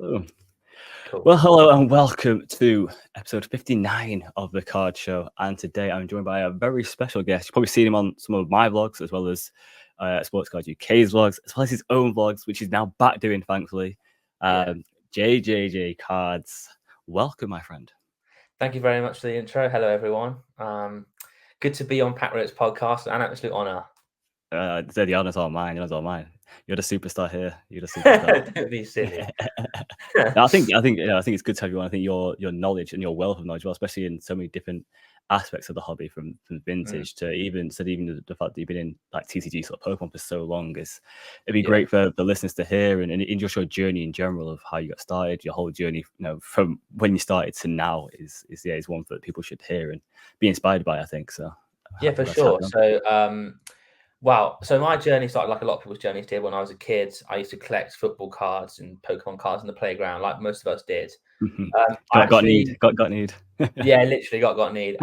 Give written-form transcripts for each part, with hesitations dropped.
Oh. Cool. Well, hello and welcome to episode 59 of The Card Show. And today I'm joined by a very special guest. You've probably seen him on some of my vlogs, as well as Sports Card UK's vlogs, as well as his own vlogs, which he's now back doing, thankfully. JJJ Cards. Welcome, my friend. Thank you very much for the intro. Hello, everyone. Good to be on Pat Rowett's podcast. An absolute honour. The honour's all mine. The honour's all mine. You're the superstar here. You're the superstar. Don't be silly. No, I think it's good to have you on. I think your knowledge and your wealth of knowledge, well, especially in so many different aspects of the hobby, from vintage to even the fact that you've been in like TCG sort of Pokemon for so long, it'd be great for the listeners to hear and just your journey in general of how you got started, your whole journey, from when you started to now is one that people should hear and be inspired by, I think. So yeah, for sure. So my journey started like a lot of people's journeys did when I was a kid. I used to collect football cards and Pokemon cards in the playground, like most of us did. Got need. Yeah, literally got need.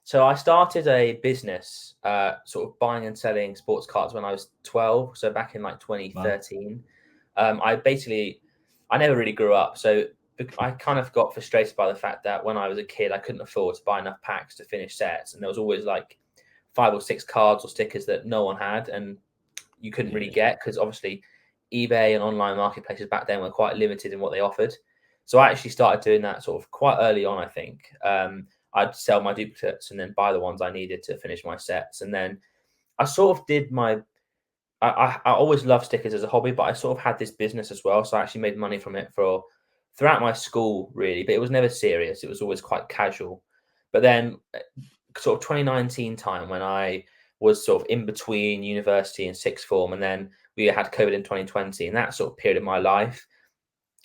So I started a business, sort of buying and selling sports cards when I was 12. So back in like 2013. Wow. I never really grew up. So I kind of got frustrated by the fact that when I was a kid, I couldn't afford to buy enough packs to finish sets. And there was always like 5 or 6 cards or stickers that no one had and you couldn't really get, because obviously eBay and online marketplaces back then were quite limited in what they offered. So I actually started doing that sort of quite early on, I think. I'd sell my duplicates and then buy the ones I needed to finish my sets. And then I sort of did I always loved stickers as a hobby, but I sort of had this business as well. So I actually made money from it throughout my school, really, but it was never serious. It was always quite casual. But then sort of 2019 time, when I was sort of in between university and sixth form, and then we had COVID in 2020, and that sort of period of my life,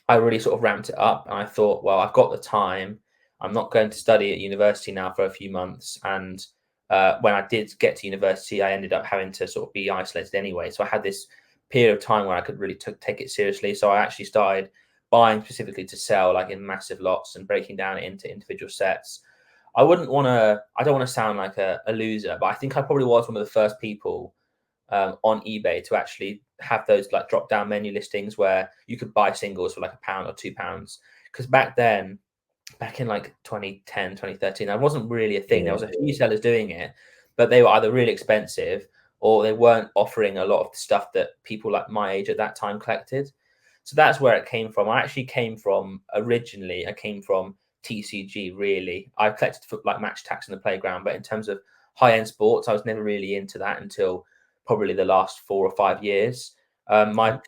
I really sort of ramped it up. And I thought, well, I've got the time. I'm not going to study at university now for a few months. And when I did get to university, I ended up having to sort of be isolated anyway. So I had this period of time where I could really take it seriously. So I actually started buying specifically to sell, like in massive lots, and breaking down it into individual sets. I don't want to sound like a loser, but I think I probably was one of the first people on eBay to actually have those like drop down menu listings where you could buy singles for like £1 or £2. Because back in like 2010, 2013, that wasn't really a thing. There was a few sellers doing it, but they were either really expensive or they weren't offering a lot of the stuff that people like my age at that time collected. So that's where it came from. I came from TCG, really. I collected like Match Tax in the playground, but in terms of high-end sports, I was never really into that until probably the last 4 or 5 years. My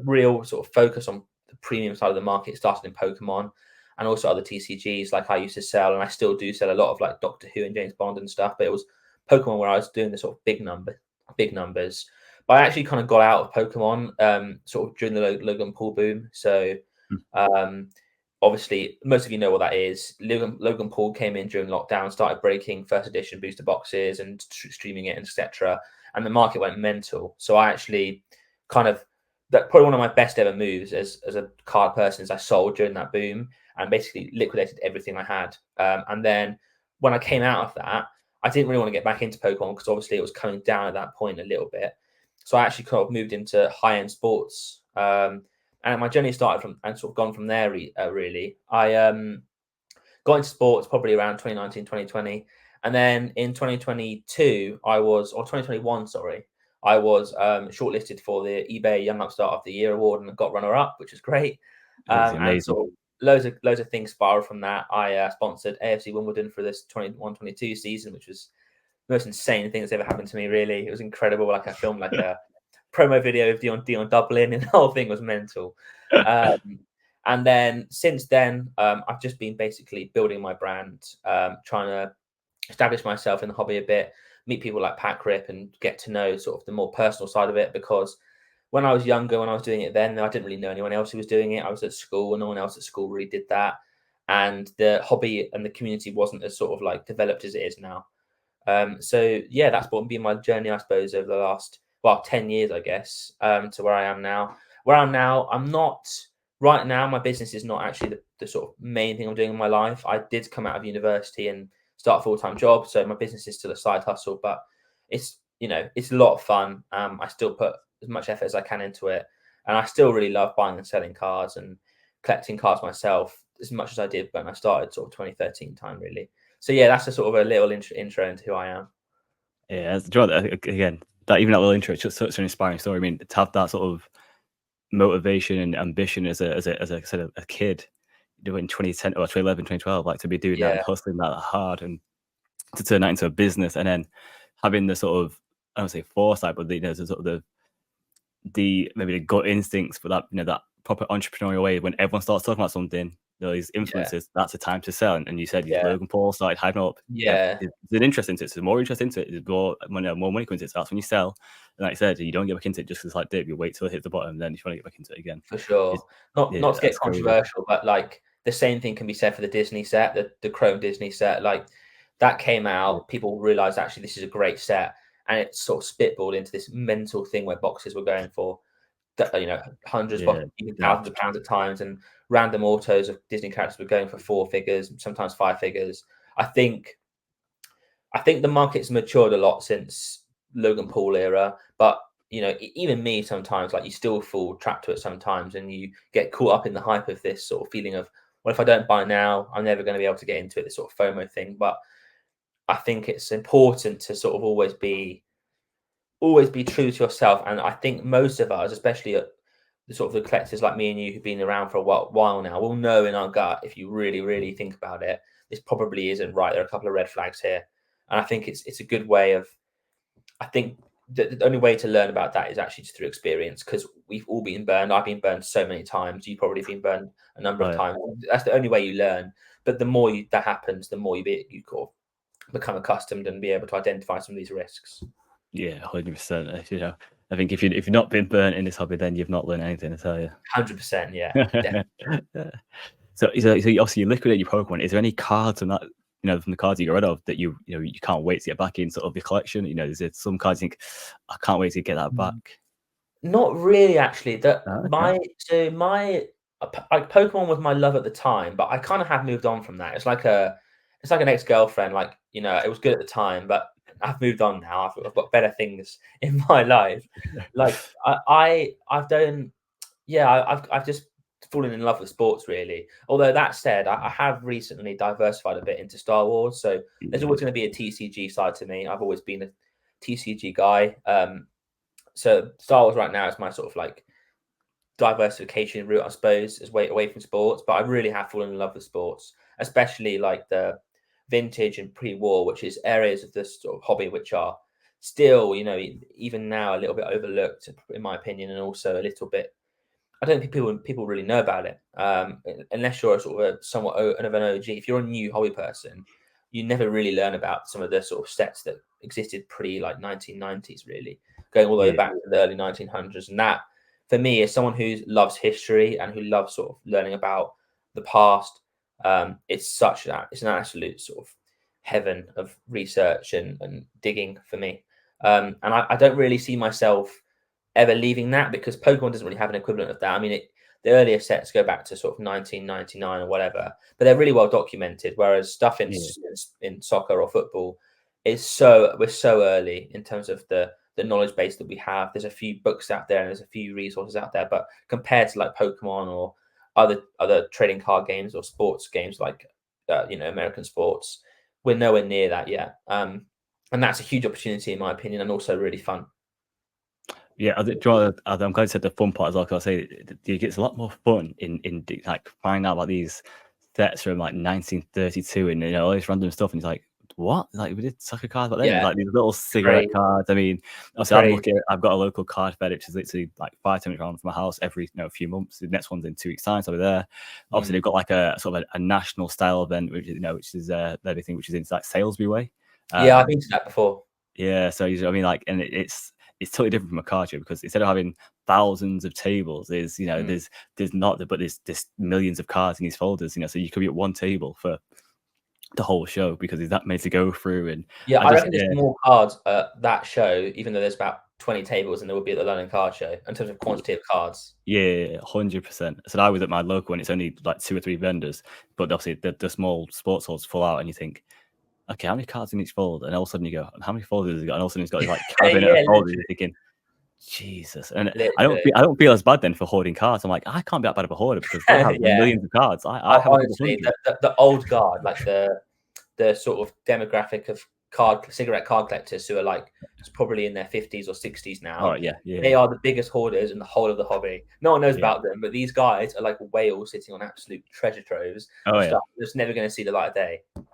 real sort of focus on the premium side of the market started in Pokemon and also other TCGs. Like I used to sell, and I still do sell a lot of like Doctor Who and James Bond and stuff, but it was Pokemon where I was doing the sort of big numbers. But I actually kind of got out of Pokemon sort of during the Logan Paul boom. So obviously, most of you know what that is. Logan Paul came in during lockdown, started breaking first edition booster boxes and streaming it, etc. And the market went mental. So I actually that probably one of my best ever moves as a card person is I sold during that boom and basically liquidated everything I had. And then when I came out of that, I didn't really want to get back into Pokemon because obviously it was coming down at that point a little bit. So I actually kind of moved into high-end sports. And my journey started from and sort of gone from there, really. I got into sports probably around 2019, 2020. And then in 2021, I was shortlisted for the eBay Young Upstart of the Year award and got runner-up, which was great. And sort of loads of things spiraled from that. I sponsored AFC Wimbledon for this 21-22 season, which was the most insane thing that's ever happened to me, really. It was incredible. Like I filmed like a promo video of Dion Dublin, and the whole thing was mental. And then since then, I've just been basically building my brand, trying to establish myself in the hobby a bit, meet people like Pat Grip and get to know sort of the more personal side of it. Because when I was younger, when I was doing it then, I didn't really know anyone else who was doing it. I was at school and no one else at school really did that. And the hobby and the community wasn't as sort of like developed as it is now. So yeah, that's been my journey, I suppose, over the last 10 years, I guess, to where I am now. I'm not right now. My business is not actually the sort of main thing I'm doing in my life. I did come out of university and start a full-time job, so my business is still a side hustle, but it's a lot of fun. I still put as much effort as I can into it. and I still really love buying and selling cards and collecting cards myself as much as I did when I started sort of 2013 time, really. So yeah, that's a sort of a little intro into who I am. Yeah, again, that even that little intro, it's just such an inspiring story. I mean, to have that sort of motivation and ambition as a sort of a kid doing 2010 or 2011, 2012, like to be doing that and hustling that hard and to turn that into a business, and then having the sort of, I don't say foresight, but the sort of the maybe the gut instincts for that, that proper entrepreneurial way when everyone starts talking about something, these influences, that's the time to sell. And you said Logan Paul started hyping up. Yeah. There's an interest into it. So the more interest into it, there's more money comes into it. So that's when you sell. And like I said, you don't get back into it just because like dip, you wait till it hits the bottom, then you want to get back into it again. For sure. Not to get controversial, but like the same thing can be said for the Disney set, the Chrome Disney set. Like that came out, people realized actually this is a great set, and it sort of spitballed into this mental thing where boxes were going for hundreds, even thousands of pounds at times, and random autos of Disney characters were going for 4 figures, sometimes 5 figures. I think the market's matured a lot since Logan Paul era, but even me sometimes, like, you still fall trapped to it sometimes, and you get caught up in the hype of this sort of feeling of, well, if I don't buy now, I'm never going to be able to get into it, this sort of FOMO thing. But I think it's important to sort of always be true to yourself. And I think most of us, especially the sort of the collectors like me and you who've been around for a while now, will know in our gut, if you really, really think about it, this probably isn't right. There are a couple of red flags here. And I think it's a good way of, I think the only way to learn about that is actually just through experience, because we've all been burned. I've been burned so many times. You've probably been burned a number of times. That's the only way you learn. But the more that happens, the more you become accustomed and be able to identify some of these risks. Yeah, 100%. I think if you've not been burnt in this hobby, then you've not learned anything, I tell you. 100%, yeah. So obviously you liquidate your Pokemon. Is there any cards from that, from the cards you got rid of that you can't wait to get back in sort of your collection? Is there some cards you think, I can't wait to get that back? Not really, actually. My Pokemon was my love at the time, but I kind of have moved on from that. It's like an ex-girlfriend. Like, it was good at the time, but I've moved on now. I've got better things in my life. Like I've just fallen in love with sports, really. Although that said, I have recently diversified a bit into Star Wars. So there's always going to be a TCG side to me. I've always been a TCG guy. So Star Wars right now is my sort of like diversification route, I suppose, is away from sports. But I really have fallen in love with sports, especially like the vintage and pre-war, which is areas of this sort of hobby which are still, even now a little bit overlooked, in my opinion, and also a little bit, I don't think people really know about it, unless you're sort of somewhat of an OG. If you're a new hobby person, you never really learn about some of the sort of sets that existed pre like 1990s, really, going all the way back to the early 1900s. And that, for me, as someone who loves history and who loves sort of learning about the past, it's an absolute sort of heaven of research and digging for me. And I don't really see myself ever leaving that, because Pokemon doesn't really have an equivalent of that. I mean, the earlier sets go back to sort of 1999 or whatever, but they're really well documented. Whereas stuff in soccer or football we're so early in terms of the knowledge base that we have. There's a few books out there and there's a few resources out there, but compared to like Pokemon or other trading card games or sports games like American sports, we're nowhere near that yet. And that's a huge opportunity, in my opinion, and also really fun. Yeah, I'm glad you said the fun part as well, because I say it gets a lot more fun in like finding out about these sets from like 1932 and all this random stuff, and it's like, what? Like, we did soccer cards back then, like these little cigarette cards. I mean, obviously I've got a local card fed, which is literally like 5-10 minutes around from my house every few months. The next one's in 2 weeks' time, so I'll be there. Obviously, they've got like a sort of a national style event, which is everything, which is in like Salisbury way. I've been to that before. Yeah, so I mean, like, and it's totally different from a card show, because instead of having thousands of tables, there's there's millions of cards in these folders, so you could be at one table for the whole show because there's that many to go through. And I reckon there's more cards at that show, even though there's about 20 tables, and there would be at the London Card Show in terms of quantity of cards. Yeah, 100%. So I was at my local and it's only like 2 or 3 vendors, but obviously the small sports halls full out, and you think, okay, how many cards in each fold? And all of a sudden you go, how many folders has he got? And all of a sudden he's got like cabinet of folders. You're thinking, Jesus, and Literally. I don't feel as bad then for hoarding cards. I'm like, I can't be that bad of a hoarder because they have Yeah. millions of cards. I have a couple Honestly, hundred. the old guard, like the sort of demographic of cigarette card collectors who are like probably in their 50s or 60s Oh now. yeah, They are the biggest hoarders in the whole of the hobby. No one knows Yeah. about them, but these guys are like whales sitting on absolute treasure troves Oh of yeah. stuff that's never going to see the light of day. Do you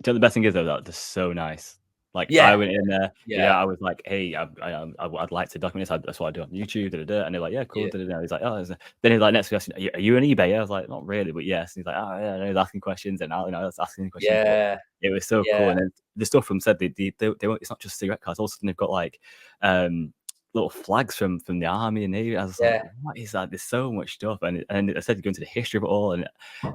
know the best thing is though, that they're so nice. Like Yeah. I went in there, Yeah. I was like, hey, I'd like to document this. That's what I do on YouTube. And they're like, yeah, cool. Yeah. He's like, oh, then he's like, next question, are you an eBay? I was like, not really, but yes. And he's like, oh yeah, and he's asking questions, and I was asking questions. But Yeah. it was so cool. And then the stuff from said they won't, it's not just cigarette cards. Also, they've got like little flags from the army and navy. I was like, what is that? There's so much stuff, and I said to go into the history of it all, and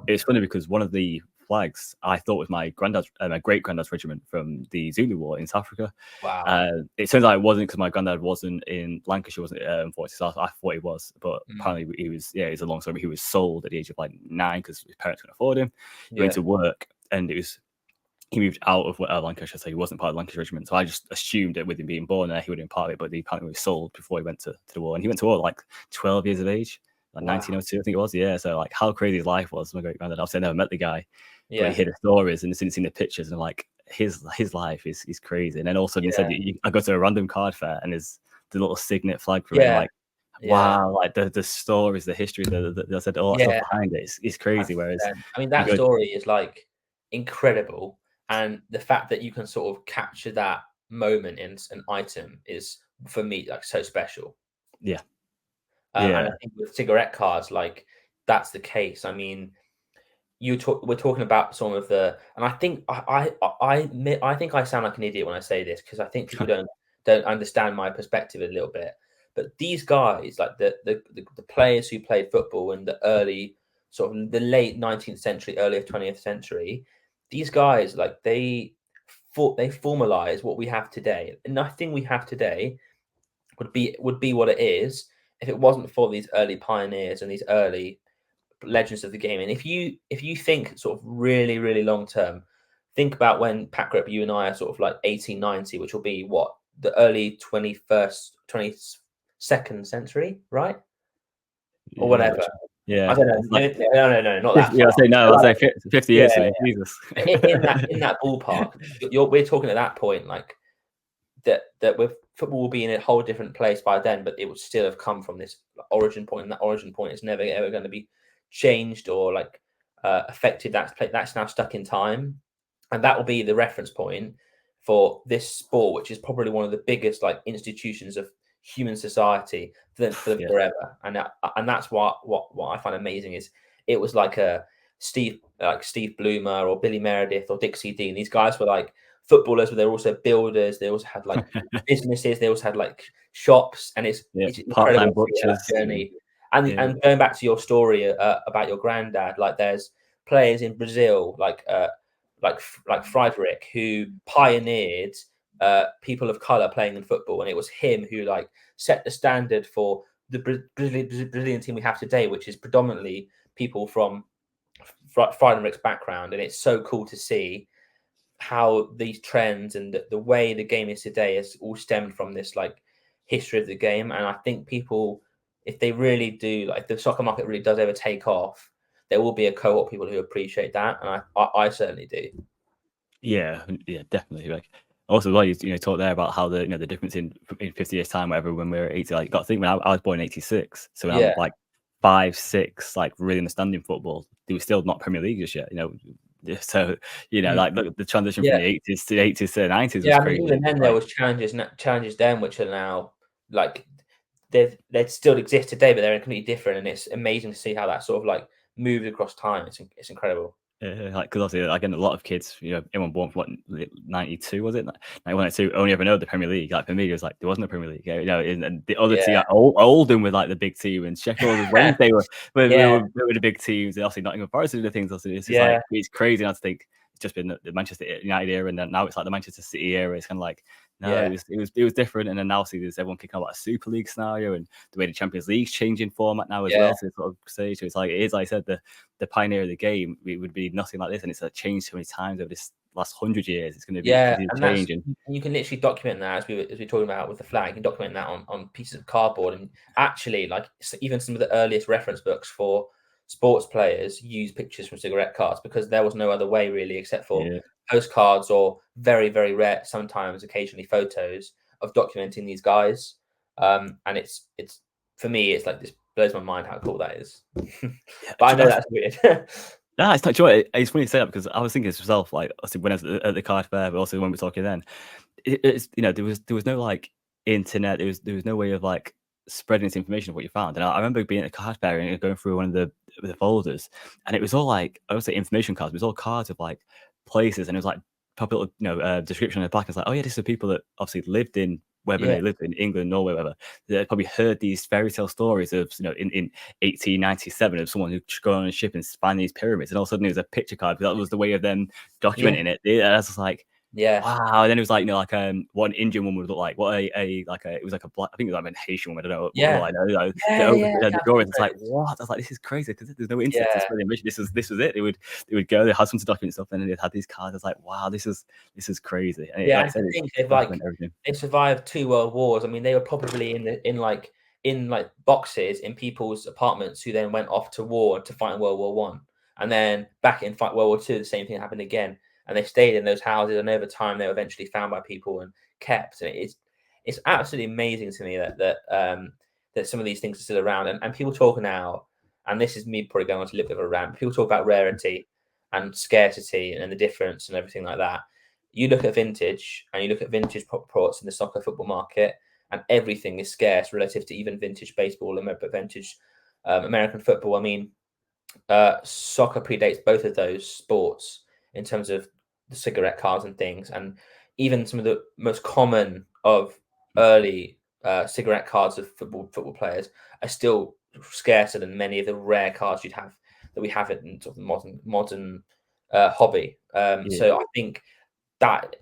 it was funny because one of the flags I thought was my great granddad's regiment from the Zulu War in South Africa. Wow. It turns out it wasn't because my granddad wasn't in Lancashire, wasn't so I thought he was, but apparently he was. Yeah, it's a long story. He was sold at the age of like 9 because his parents couldn't afford him. He went to work, and he moved out of Lancashire, so he wasn't part of the Lancashire regiment. So I just assumed that with him being born there, he would have been part of it, but he apparently was sold before he went to the war. And he went to war like 12 years of age, like 1902, I think it was. Yeah, so like how crazy his life was. My great granddad, obviously I never met the guy, but I hear the stories and seen the pictures, and like his life is crazy. And then all of a sudden he said, I go to a random card fair, and there's the little signet flag from him, like, wow, like the stories, the history, I said all that stuff behind it is crazy. 100%. Whereas I mean, that story is like incredible, and the fact that you can sort of capture that moment in an item is, for me, like so special. Yeah. And I think with cigarette cards, like that's the case. I mean, we're talking about some of the, and I think I think I sound like an idiot when I say this, because I think people don't understand my perspective a little bit. But these guys, like the players who played football in the early, sort of the late 19th century, early 20th century, these guys, like they formalize what we have today. And nothing we have today would be what it is if it wasn't for these early pioneers and these early legends of the game. And if you think sort of really, really long term, think about when Pat Grip, you and I are sort of like 1890, which will be what, the early 22nd century, right? Or whatever. Yeah. I don't know. Like, no, not that. Yeah, I say no. I say 50 years. Jesus. in that ballpark, we're talking at that point, like that with football will be in a whole different place by then, but it would still have come from this origin point, and that origin point is never ever going to be changed or like affected. That's now stuck in time, and that will be the reference point for this sport, which is probably one of the biggest like institutions of human society for forever. And that's what I find amazing is it was like a Steve Bloomer or Billy Meredith or Dixie Dean. These guys were like footballers, but they're also builders. They also had like businesses. They also had like shops, and it's part-time butchers journey. And going back to your story about your granddad, like there's players in Brazil like Friedrich, who pioneered people of color playing in football, and it was him who like set the standard for the Brazilian team we have today, which is predominantly people from Friedrich's background. And it's so cool to see how these trends and the way the game is today has all stemmed from this like history of the game. And I think people, if they really do, like if the soccer market really does ever take off, there will be a cohort of people who appreciate that, and I certainly do. Yeah, definitely. Like also, well, you talk there about how the the difference in 50 years time, whatever, when we were 80. Like, got to think when I was born in 86, so when I'm like 5, 6, like really understanding football, they were still not Premier League just yet. So like look, the transition from the 80s to the 90s. Yeah, was crazy. Even then there was challenges then, which are now like they still exist today, but they're completely different, and it's amazing to see how that sort of like moved across time. It's incredible. Like, because obviously, again, a lot of kids, anyone born from what 92 was it? 92 only ever know the Premier League. Like for me, it was like there wasn't a Premier League. And the other team, Oldham with like the big team, and Sheffield Wednesday were the big teams. And obviously Nottingham Forest did the things. Obviously, it's just like it's crazy now to think it's just been the Manchester United era, and then now it's like the Manchester City era. It's kind of like it was different, and then now see there's everyone kicking out about a Super League scenario, and the way the Champions League's changing format now as well. So sort of stage, so it's like it is, like I said, the pioneer of the game. It would be nothing like this, and it's changed so many times over this last 100 years. It's going to be Yeah, continue and to change. And you can literally document that as we were talking about with the flag. You can document that on pieces of cardboard, and actually, like even some of the earliest reference books for sports players use pictures from cigarette cards because there was no other way really, except for yeah, postcards or very very rare, sometimes occasionally photos of documenting these guys. And it's for me, it's like this blows my mind how cool that is. yeah. But I know that's weird. No, it's not true. It's funny to say that because I was thinking to myself, like, obviously when I was at the card fair, but also when we were talking then, it's there was no like internet, there was no way of like spreading this information of what you found. And I remember being at a card fair and going through one of the folders, and it was all like I would say information cards. It was all cards of like places, and it was like proper little, description on the back. It's like, oh yeah, these are people that obviously lived in whether Yeah. they lived in England, Norway, whatever. They probably heard these fairy tale stories of in 1897 of someone who should go on a ship and find these pyramids, and all of a sudden it was a picture card. That was the way of them documenting it. I was just like, Yeah. wow. And then it was like, what an Indian woman would look like. What it was like a black, I think it was like a Haitian woman. I don't know. Yeah. I know. The drawings. It's like, what? I was like, this is crazy because there's no internet to spread the image. This was it. They would go, they had some to document stuff, and then they'd had these cards. I was like, wow, this is crazy. And I think they survived 2 world wars. I mean, they were probably in boxes in people's apartments who then went off to war to fight in World War One, and then back in fight World War Two, the same thing happened again. And they stayed in those houses, and over time they were eventually found by people and kept. And it's absolutely amazing to me that some of these things are still around. And people talk now, and this is me probably going on to a little bit of a rant. People talk about rarity and scarcity and the difference and everything like that. You look at vintage, and you look at vintage products in the soccer football market, and everything is scarce relative to even vintage baseball and vintage American football. I mean, soccer predates both of those sports in terms of the cigarette cards and things, and even some of the most common of early cigarette cards of football players are still scarcer than many of the rare cards that we have in sort of modern hobby. So I think that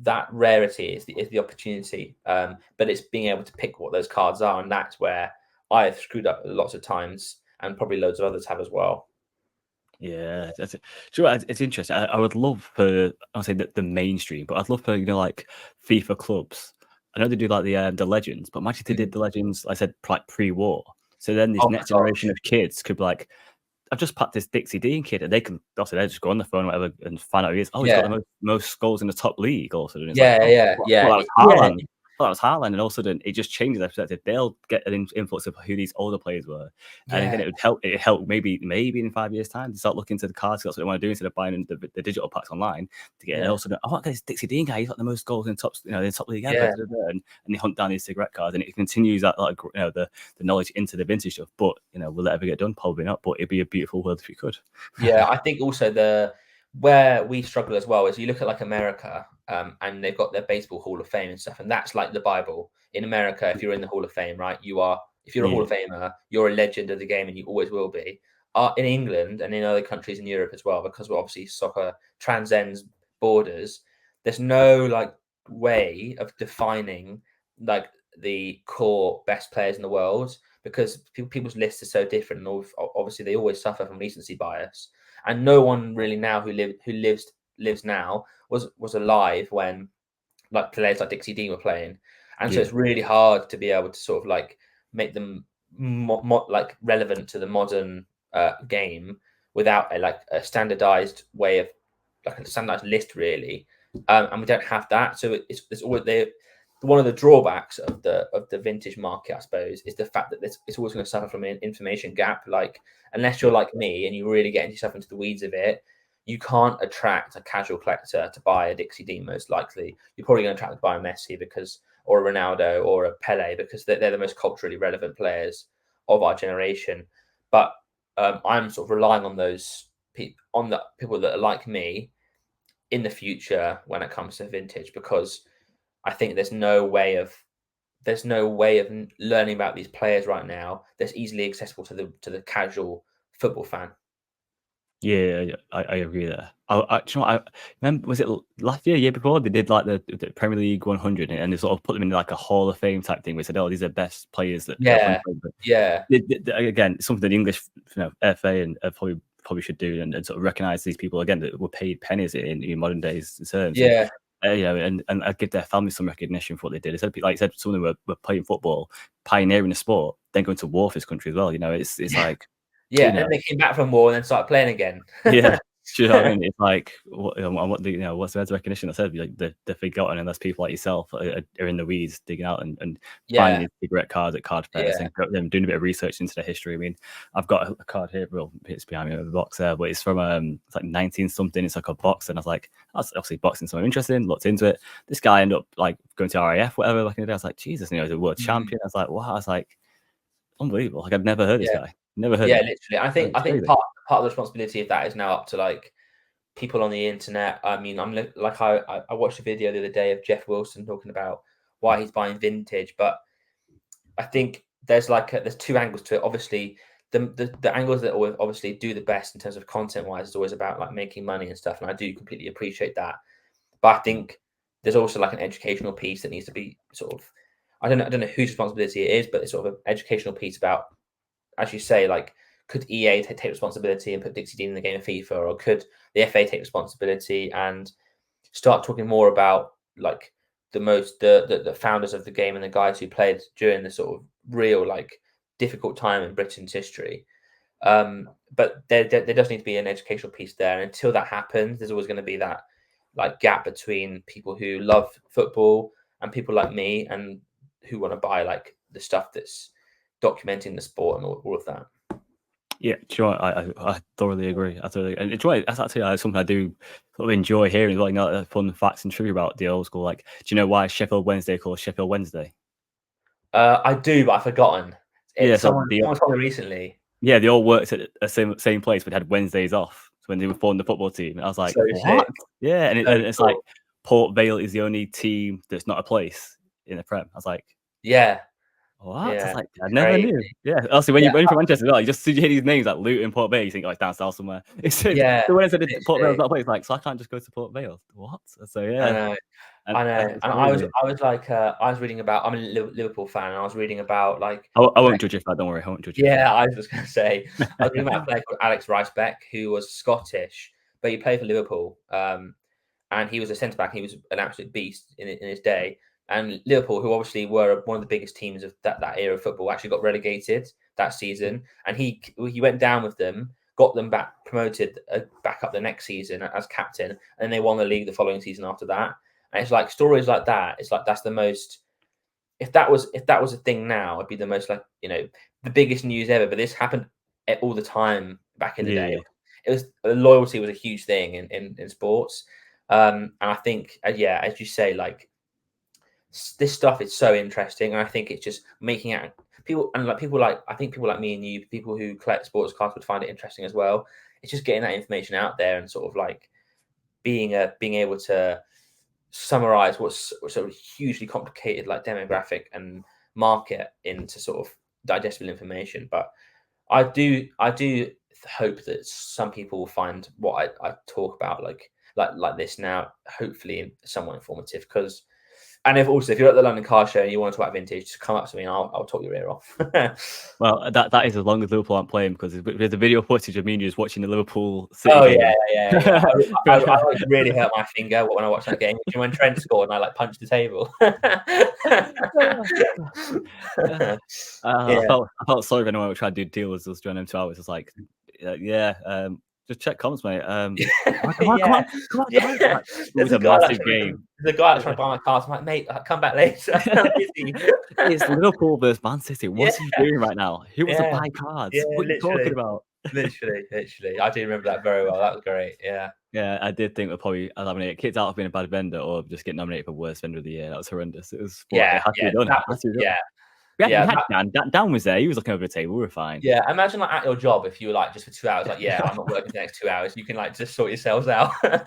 that rarity is the opportunity, but it's being able to pick what those cards are, and that's where I've screwed up lots of times, and probably loads of others have as well. Yeah, that's it. Sure, it's interesting. I would love for I'll say the mainstream, but I'd love for like FIFA clubs. I know they do like the legends, but imagine if they did the legends. I said like pre-war, so then this next generation of kids could be like, I've just packed this Dixie Dean kid, and they can also they just go on the phone or whatever and find out who he is. Oh, he's got the most goals in the top league. Also, and it's that was Haaland, and all of a sudden it just changes their perspective. They'll get an influx of who these older players were, and again, it would help maybe in 5 years' time to start looking to the cards. That's what they want to do instead of buying the digital packs online to get. And also, I want this Dixie Dean guy. He's got the most goals in the top league ever. And they hunt down these cigarette cards, and it continues that the knowledge into the vintage stuff. But will it ever get done? Probably not. But it'd be a beautiful world if we could. Yeah, I think also where we struggle as well is you look at like America, and they've got their baseball Hall of Fame and stuff, and that's like the Bible. In America, if you're in the Hall of Fame, right, if you're a Hall of Famer, you're a legend of the game, and you always will be. In England and in other countries in Europe as well, because obviously soccer transcends borders. There's no like way of defining like the core best players in the world, because people's lists are so different, and obviously they always suffer from recency bias. And no one really now who lives now was alive when like players like Dixie Dean were playing, and so it's really hard to be able to sort of like make them like relevant to the modern game without a standardized way of like a standardized list really, and we don't have that. So it's always there. One of the drawbacks of the vintage market, I suppose, is the fact that it's always going to suffer from an information gap. Like, unless you're like me and you really get yourself into the weeds of it, you can't attract a casual collector to buy a Dixie Dean. Most likely, you're probably going to attract to buy a Messi or a Ronaldo or a Pele, because they're the most culturally relevant players of our generation. But I'm sort of relying on those on the people that are like me in the future when it comes to vintage, because I think there's no way of learning about these players right now that's easily accessible to the casual football fan. Yeah, I agree there. I remember, was it last year before, they did like the Premier League 100, and they sort of put them in like a Hall of Fame type thing. We said, oh, these are the best players that. Yeah. Again, something that the English FA and probably probably should do, and sort of recognize these people again that were paid pennies in modern days terms. Yeah. And I'd give their families some recognition for what they did. Like I said, some of them were playing football, pioneering the sport, then going to war for this country as well. It's like and they came back from war and then started playing again. Yeah. Do you know what I mean? It's like what's the recognition? I said like they're forgotten unless people like yourself are in the weeds digging out and finding these cigarette cards at card fairs and them doing a bit of research into the history. I mean, I've got a card here, it's behind me in the box there, but it's from it's like 19 something. It's like a box, and I was like, that's obviously boxing, so I'm interested in. Looked into it. This guy ended up like going to RAF, whatever. Back in the day, I was like, Jesus, he's a world champion. I was like, wow, I was like, unbelievable. Like I'd never heard this guy. Never heard. Literally. I think part of the responsibility of that is now up to like people on the internet. I mean, I watched a video the other day of Jeff Wilson talking about why he's buying vintage, but I think there's two angles to it. Obviously, the angles that obviously do the best in terms of content wise is always about like making money and stuff, and I do completely appreciate that. But I think there's also like an educational piece that needs to be sort of, I don't know whose responsibility it is, but it's sort of an educational piece about, as you say, like, could EA take responsibility and put Dixie Dean in the game of FIFA, or could the FA take responsibility and start talking more about like the founders of the game and the guys who played during the sort of real like difficult time in Britain's history. But there does need to be an educational piece there, and until that happens, there's always going to be that like gap between people who love football and people like me and who want to buy like the stuff that's documenting the sport and all of that. Yeah, sure. I thoroughly agree. And that's actually something I do sort of enjoy hearing, like fun facts and trivia about the old school. Like, do you know why Sheffield Wednesday called Sheffield Wednesday? I do, but I've forgotten. Someone told me recently. Yeah, they all worked at the same place, but had Wednesdays off when they were forming the football team. And I was like, what? Yeah, and it's cool. Like Port Vale is the only team that's not a place in the Prem. I was like, yeah. What? Yeah, I never knew. Yeah. Also, when you're from Manchester as well, you just hear these names like Luton, Port Vale, you think, it's down south somewhere. So when I said Port Vale's not a place, like, so I can't just go to Port Vale. What? So yeah. I know. And I was like, I was reading about, I'm a Liverpool fan, and I was reading about like, I won't judge you for that, don't worry. I won't judge you. Yeah, I was just gonna say, I was reading about a player called Alex Rice-Beck, who was Scottish, but he played for Liverpool. And he was a centre back. He was an absolute beast in his day. And Liverpool, who obviously were one of the biggest teams of that era of football, actually got relegated that season. And he went down with them, got them back promoted back up the next season as captain, and they won the league the following season after that. And it's like stories like that. It's like that's the most. If that was a thing now, it'd be the most like the biggest news ever. But this happened all the time back in the day. It was loyalty was a huge thing in sports, and I think as you say, like. This stuff is so interesting, and I think it's just making out people like me and you, people who collect sports cards, would find it interesting as well. It's just getting that information out there and sort of like being able to summarize what's sort of hugely complicated like demographic and market into sort of digestible information. But I do hope that some people will find what I talk about like this now, hopefully somewhat informative, because. And if you're at the London Car Show and you want to talk about vintage, just come up to me and I'll talk your ear off. Well, that is as long as Liverpool aren't playing, because there's a video footage of me and you just watching the Liverpool City game. Yeah. I really hurt my finger when I watched that game. When Trent scored and I like punched the table. I felt sorry for anyone who tried to do deals was during them 2 hours. It's like, just check comments, mate. Come on. It was a massive game. The guy that's trying to buy my cards, I'm like, mate, I'll come back later. It's Liverpool versus Man City. What's he doing right now? Who wants to buy cards? What are you talking about? Literally. I do remember that very well. That was great. Yeah. Yeah, I did think we'll probably eliminate kicked out of being a bad vendor or just get nominated for worst vendor of the year. That was horrendous. It was Dan was there. He was looking over the table. We were fine. Yeah, imagine like at your job if you were like just for 2 hours, like, I'm not working the next 2 hours. You can like just sort yourselves out. I'm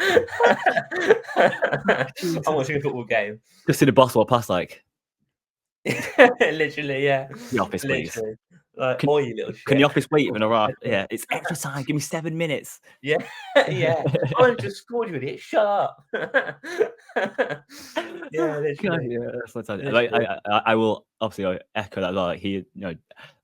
watching a football game. Just see the boss walk past, like. Literally, yeah. The office, please. Like, oh, you little shit. Can the office wait even around? Yeah, it's extra time. Give me 7 minutes. Yeah, yeah. I just scored, you idiot. Shut up. Yeah, literally. Yeah, that's what Literally. I will obviously echo that as well. Like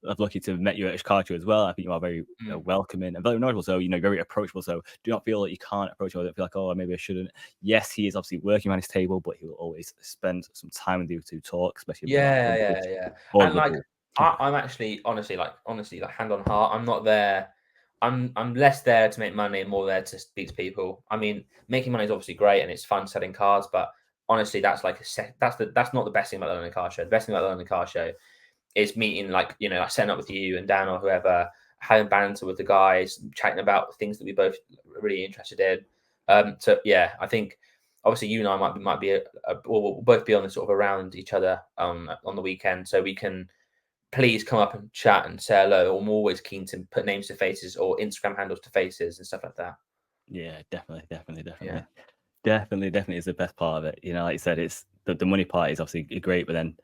I'm lucky to have met you at Ishikachu as well. I think you are very welcoming and very knowledgeable. So very approachable. So do not feel that you can't approach him. I don't feel like, oh, maybe I shouldn't. Yes, he is obviously working on his table, but he will always spend some time with you to talk, especially. Yeah. And like, I'm actually honestly, like hand on heart, I'm not there. I'm less there to make money and more there to speak to people. I mean, making money is obviously great and it's fun selling cars, but honestly, that's like that's not the best thing about the London Car Show. The best thing about the London Car Show is meeting, like setting up with you and Dan or whoever, having banter with the guys, chatting about things that we both are really interested in. So yeah, I think obviously you and I might be we'll both be on the sort of around each other on the weekend, so we can please come up and chat and say hello. I'm always keen to put names to faces or Instagram handles to faces and stuff like that. Yeah, definitely. Yeah. Definitely is the best part of it. Like you said, it's the money part is obviously great, but then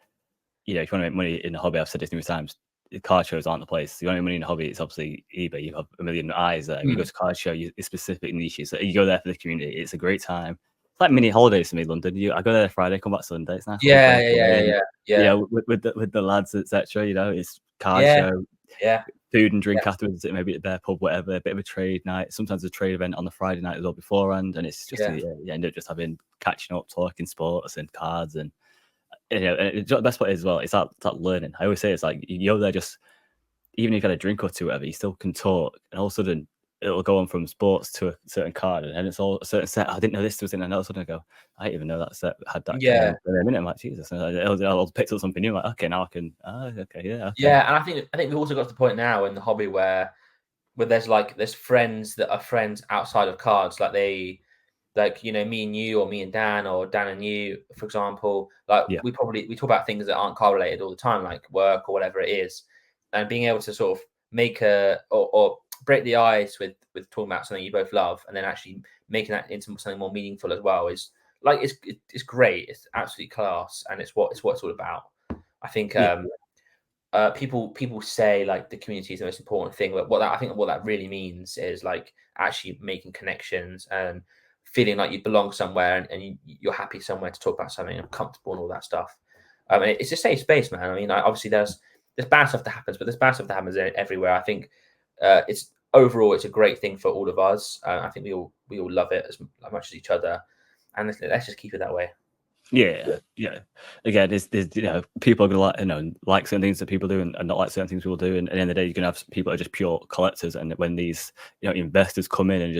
if you want to make money in the hobby, I've said this numerous times, car shows aren't the place. If you want to make money in the hobby, it's obviously eBay. You have a million eyes there. You go to car show, it's specific niches. So you go there for the community. It's a great time. It's like mini holidays for me, London. I go there Friday, come back Sunday. It's nice. Yeah. With the lads, etc. It's car show. Yeah. Food and drink afterwards, maybe at their pub, whatever. A bit of a trade night. Sometimes a trade event on the Friday night as well beforehand, and it's just you end up just catching up, talking sports and cards, and the best part is as well. It's that learning. I always say it's like you're there just even if you had a drink or two, whatever, you still can talk, and all of a sudden it'll go on from sports to a certain card, and it's all a certain set. I didn't know this was in, and all of a sudden I go, I didn't even know that set had that. Yeah. In a minute, I'm like, Jesus, and I'll pick up something new. I'm like, okay, now I can. Okay, yeah. Okay. Yeah, and I think we've also got to the point now in the hobby where there's friends that are friends outside of cards, like me and you, or me and Dan, or Dan and you, for example. Like we talk about things that aren't car related all the time, like work or whatever it is, and being able to sort of make or break the ice with talking about something you both love, and then actually making that into something more meaningful as well is like it's great. It's absolutely class, and it's what it's all about. I think people say like the community is the most important thing, but what that really means is like actually making connections and feeling like you belong somewhere and you're happy somewhere to talk about something and comfortable and all that stuff. It's a safe space, man. I mean, obviously there's bad stuff that happens, but there's bad stuff that happens everywhere. I think it's overall it's a great thing for all of us. I think we all love it as much as each other, and let's just keep it that way. Yeah. Again, there's people are gonna like certain things that people do and not like certain things people do, and at the end of the day, you can have people that are just pure collectors, and when these investors come in and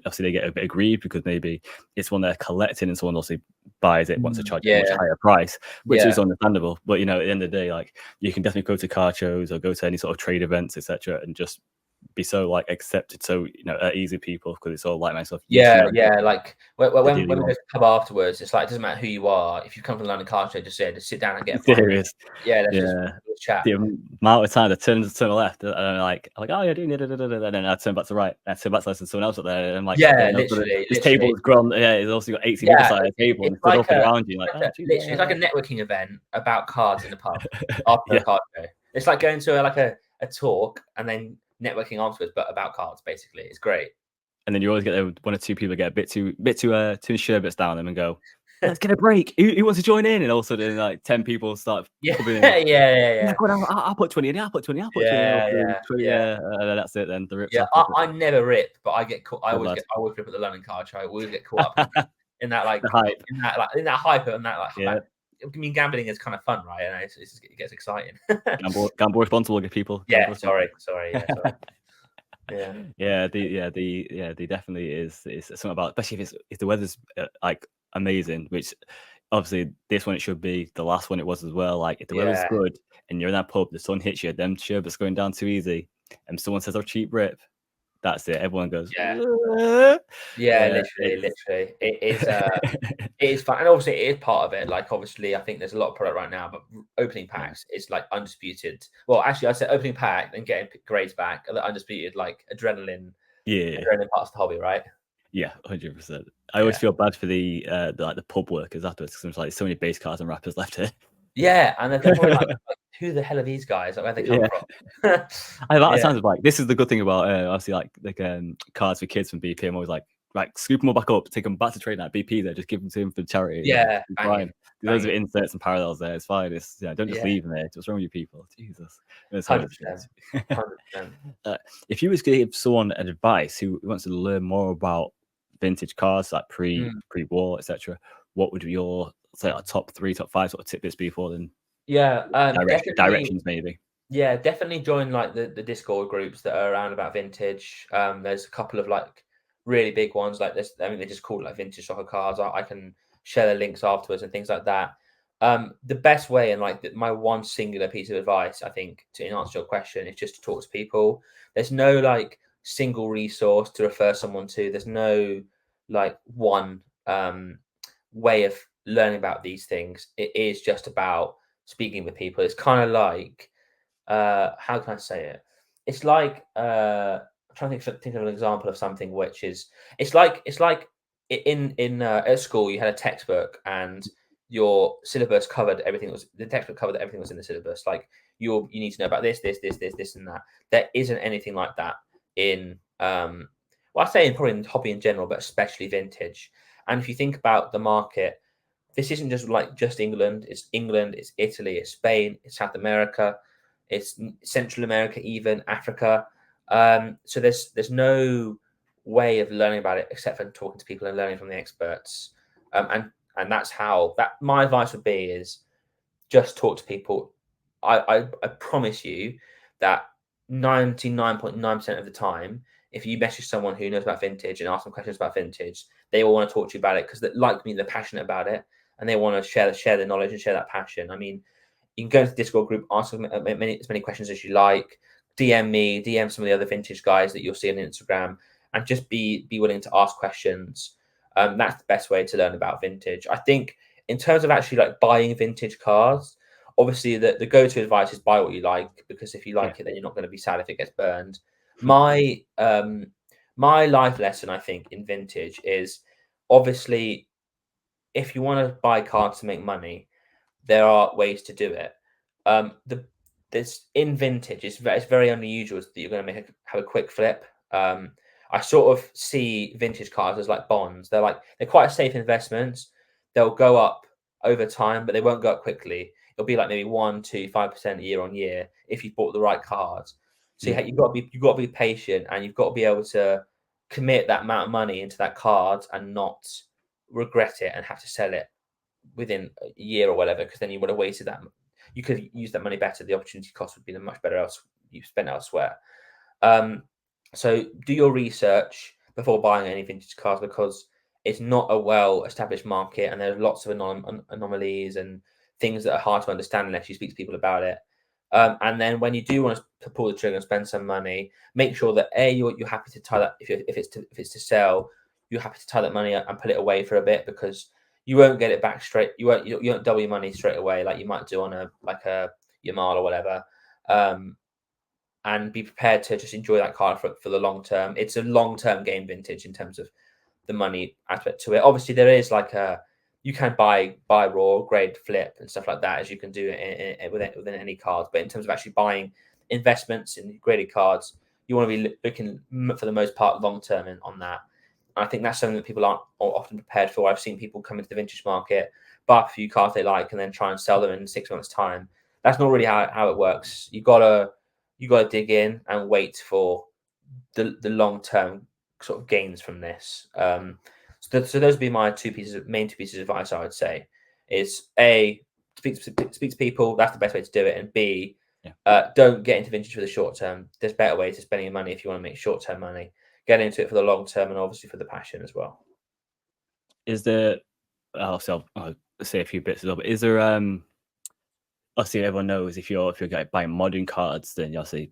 obviously they get a bit aggrieved because maybe it's one they're collecting and someone also buys it, wants to charge a much higher price, which is understandable. But at the end of the day, like you can definitely go to car shows or go to any sort of trade events, etc., and just be so like accepted, so easy people, because it's all like myself. Like when we go to the pub afterwards, it's like it doesn't matter who you are. If you come from the London Car Show, just sit down and get a serious. Just chat. The amount of time I turn left, and I'm like, oh yeah, and then I turn back to right, and I turn back to listen to someone else up there, and I'm like, literally, this table is grown. Yeah, it's also got 80 people side of the table and stood up around you, like literally, it's like a networking event about cards in the pub after the card show. It's like going to a talk and then networking afterwards, but about cards. Basically, it's great. And then you always get there, one or two people get a bit too sherbets down them and go, let's get a break. Who wants to join in? And all of a sudden, like 10 people start. Yeah. I'll put 20 in. I'll put 20. I'll put 20. And then that's it. Then the rips. Yeah, I never rip, but I get caught. I always rip at the London Car Show. I always get caught up in that hype. In that hype and that I mean, gambling is kind of fun, right? And it gets exciting. Gamble responsible, people. Yeah, sorry. Yeah, they definitely is. It's something about, especially if the weather's like amazing, which obviously this one it should be. The last one it was as well. Like if the weather's good and you're in that pub, the sun hits you, them sherbets going down too easy, and someone says, "Oh, cheap rip." That's it. Everyone goes. Literally. It is fun, and obviously it is part of it. Like obviously, I think there's a lot of product right now, but opening packs is like undisputed. Well, actually, I said opening pack and getting grades back are the undisputed like adrenaline. Adrenaline parts of the hobby, right? Yeah, 100%. I always feel bad for the pub workers afterwards because there's like so many base cards and wrappers left here. Yeah, and they're probably like who the hell are these guys? Like, where they come Yeah. from? I like the Yeah. sounds of like this is the good thing about obviously like cards for kids from BP. I'm always like scoop them all back up, take them back to trade at BP. There, just give them to him for charity. Yeah, it's fine. There's loads of banging. inserts and parallels there. It's fine. It's don't just Yeah. leave them there. What's wrong with you people? Jesus. It's 100%. hilarious. 100%. If you was to give someone advice who wants to learn more about vintage cars, like pre-war, etc., what would your say like top 3, top 5 sort of tidbits be for them? Yeah, definitely. Directions maybe. Yeah, definitely join like the Discord groups that are around about vintage. There's a couple of like really big ones like this. I mean, they just call it like vintage soccer cars. I can share the links afterwards and things like that. The best way and like my one singular piece of advice, I think, to answer your question is just to talk to people. There's no like single resource to refer someone to. There's no like one way of learning about these things. It is just about speaking with people. It's kind of like how can I say it? It's like I'm trying to think of an example of something which is it's like in at school you had a textbook and your syllabus covered everything that was the textbook covered everything that was in the syllabus. Like you need to know about this, and that. There isn't anything like that in well, I say in probably in hobby in general, but especially vintage. And if you think about the market, this isn't just like just England. It's England, it's Italy, it's Spain, it's South America, it's Central America, even Africa. So there's no way of learning about it except for talking to people and learning from the experts. And that's how that my advice would be is just talk to people. I promise you that 99.9% of the time, if you message someone who knows about vintage and ask them questions about vintage, they will want to talk to you about it because, like me, they're passionate about it and they want to share the knowledge and share that passion. I mean, you can go into the Discord group, ask them as many questions as you like, DM me, DM some of the other vintage guys that you'll see on Instagram, and just be willing to ask questions. That's the best way to learn about vintage. I think in terms of actually like buying vintage cars, obviously the go-to advice is buy what you like, because if you like it, then you're not going to be sad if it gets burned. My my life lesson, I think, in vintage is obviously if you want to buy cars to make money, there are ways to do it. This in vintage, it's very unusual that you're going to have a quick flip. I sort of see vintage cars as like bonds. They're quite safe investments. They'll go up over time, but they won't go up quickly. It'll be like maybe 1 to 5% year on year if you bought the right cars. So you've got to be patient, and you've got to be able to commit that amount of money into that card and not regret it and have to sell it within a year or whatever, because then you would have wasted that. You could use that money better. The opportunity cost would be much better else you spent elsewhere. So do your research before buying any vintage cars, because it's not a well-established market, and there's lots of anomalies and things that are hard to understand unless you speak to people about it. And then when you do want to pull the trigger and spend some money, make sure that you're happy to tie that if it's to sell, you're happy to tie that money up and put it away for a bit, because you won't get it back straight. You won't double your money straight away like you might do on a Yamal or whatever. And be prepared to just enjoy that car for the long term. It's a long-term game vintage in terms of the money aspect to it. Obviously, there is you can buy raw, grade, flip, and stuff like that, as you can do within any cards. But in terms of actually buying investments in graded cards, you want to be looking for the most part long term on that. And I think that's something that people aren't often prepared for. I've seen people come into the vintage market, buy a few cards they like, and then try and sell them in 6 months' time. That's not really how it works. You gotta dig in and wait for the long term sort of gains from this. So those would be my main two pieces of advice. I would say is A, speak to people. That's the best way to do it. And B, don't get into vintage for the short term. There's better ways of spending your money if you want to make short term money. Get into it for the long term, and obviously for the passion as well. Is there? I'll say a few bits as well. But is there? Obviously, everyone knows if you're buying modern cards, then obviously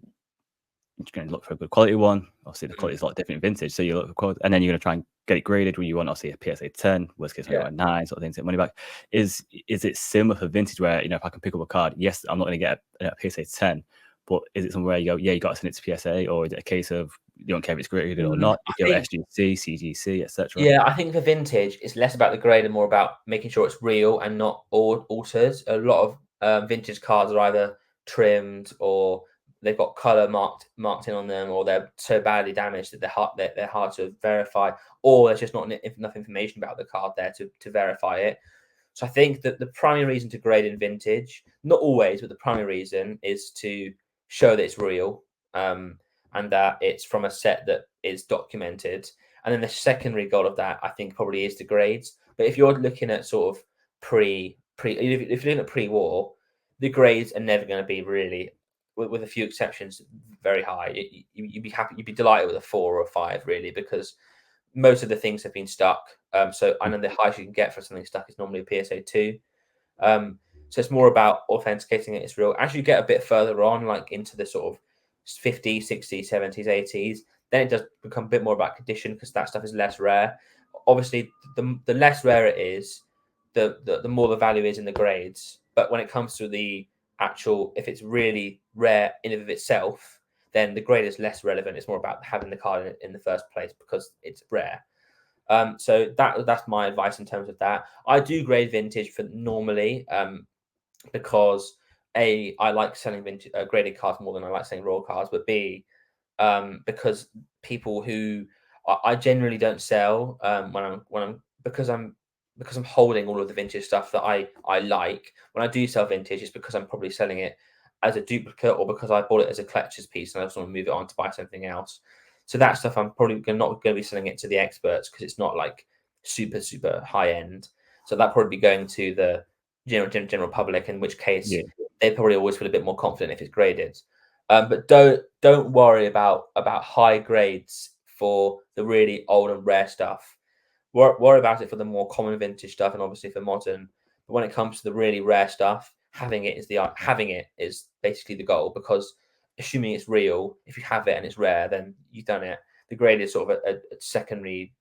you're going to look for a good quality one. Obviously, the quality is a lot different in vintage, so you look for quality, and then you're going to try and get it graded when you want obviously a PSA 10, worst case a 9, sort of thing, to get money back. Is it similar for vintage where if I can pick up a card, yes, I'm not going to get a PSA 10, but is it somewhere you go, yeah, you got to send it to PSA, or is it a case of you don't care if it's graded or not? If you're SGC, CGC, etc. Yeah, I think for vintage, it's less about the grade and more about making sure it's real and not altered. A lot of vintage cards are either trimmed, or they've got color marked in on them, or they're so badly damaged that they're hard to verify, or there's just not enough information about the card there to verify it. So I think that the primary reason to grade in vintage, not always, but the primary reason is to show that it's real, and that it's from a set that is documented. And then the secondary goal of that, I think, probably is the grades. But if you're looking at sort of if you're looking at pre-war, the grades are never going to be really, with a few exceptions, very high. You'd be happy, you'd be delighted with a 4 or a 5, really, because most of the things have been stuck. So I know the highest you can get for something stuck is normally a PSA 2. So it's more about authenticating it as real. As you get a bit further on, like into the sort of 50s, 60s, 70s, 80s, then it does become a bit more about condition, because that stuff is less rare. Obviously, the less rare it is, the more the value is in the grades. But when it comes to the actual, if it's really rare in and of itself, then the grade is less relevant. It's more about having the card in the first place because it's rare. So that's my advice in terms of that. I do grade vintage for normally, because A, I like selling vintage graded cards more than I like selling raw cards, but B, because people who I generally don't sell because I'm holding all of the vintage stuff that I like. When I do sell vintage, it's because I'm probably selling it as a duplicate, or because I bought it as a collector's piece and I just want to move it on to buy something else. So that stuff I'm probably not going to be selling it to the experts, because it's not like super high end. So that probably be going to the general public, in which case they probably always feel a bit more confident if it's graded. But don't worry about high grades for the really old and rare stuff. Worry about it for the more common vintage stuff, and obviously for modern. But when it comes to the really rare stuff, having it is basically the goal, because assuming it's real, if you have it and it's rare, then you've done it. The grade is sort of a secondary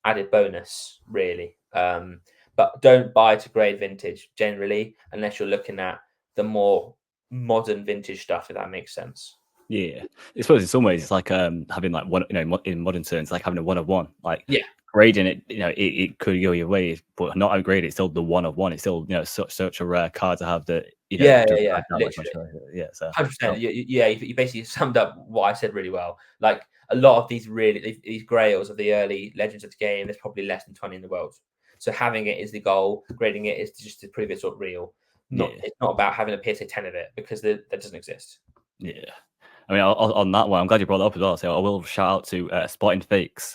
added bonus, really. But don't buy to grade vintage generally, unless you're looking at the more modern vintage stuff, if that makes sense. Yeah, I suppose in some ways it's like having like one, in modern terms, like having a 1 of 1. Like grading it, it could go your way, but not ungraded. It's still the 1 of 1. It's still such a rare card to have that. Yeah. So 100%. You basically summed up what I said really well. Like a lot of these grails of the early Legends of the game, there's probably less than 20 in the world. So having it is the goal. Grading it is just to prove it's not real. It's not about having a PSA 10 of it, because that doesn't exist. Yeah. I mean, on that one, I'm glad you brought it up as well. So I will shout out to Spotting Fakes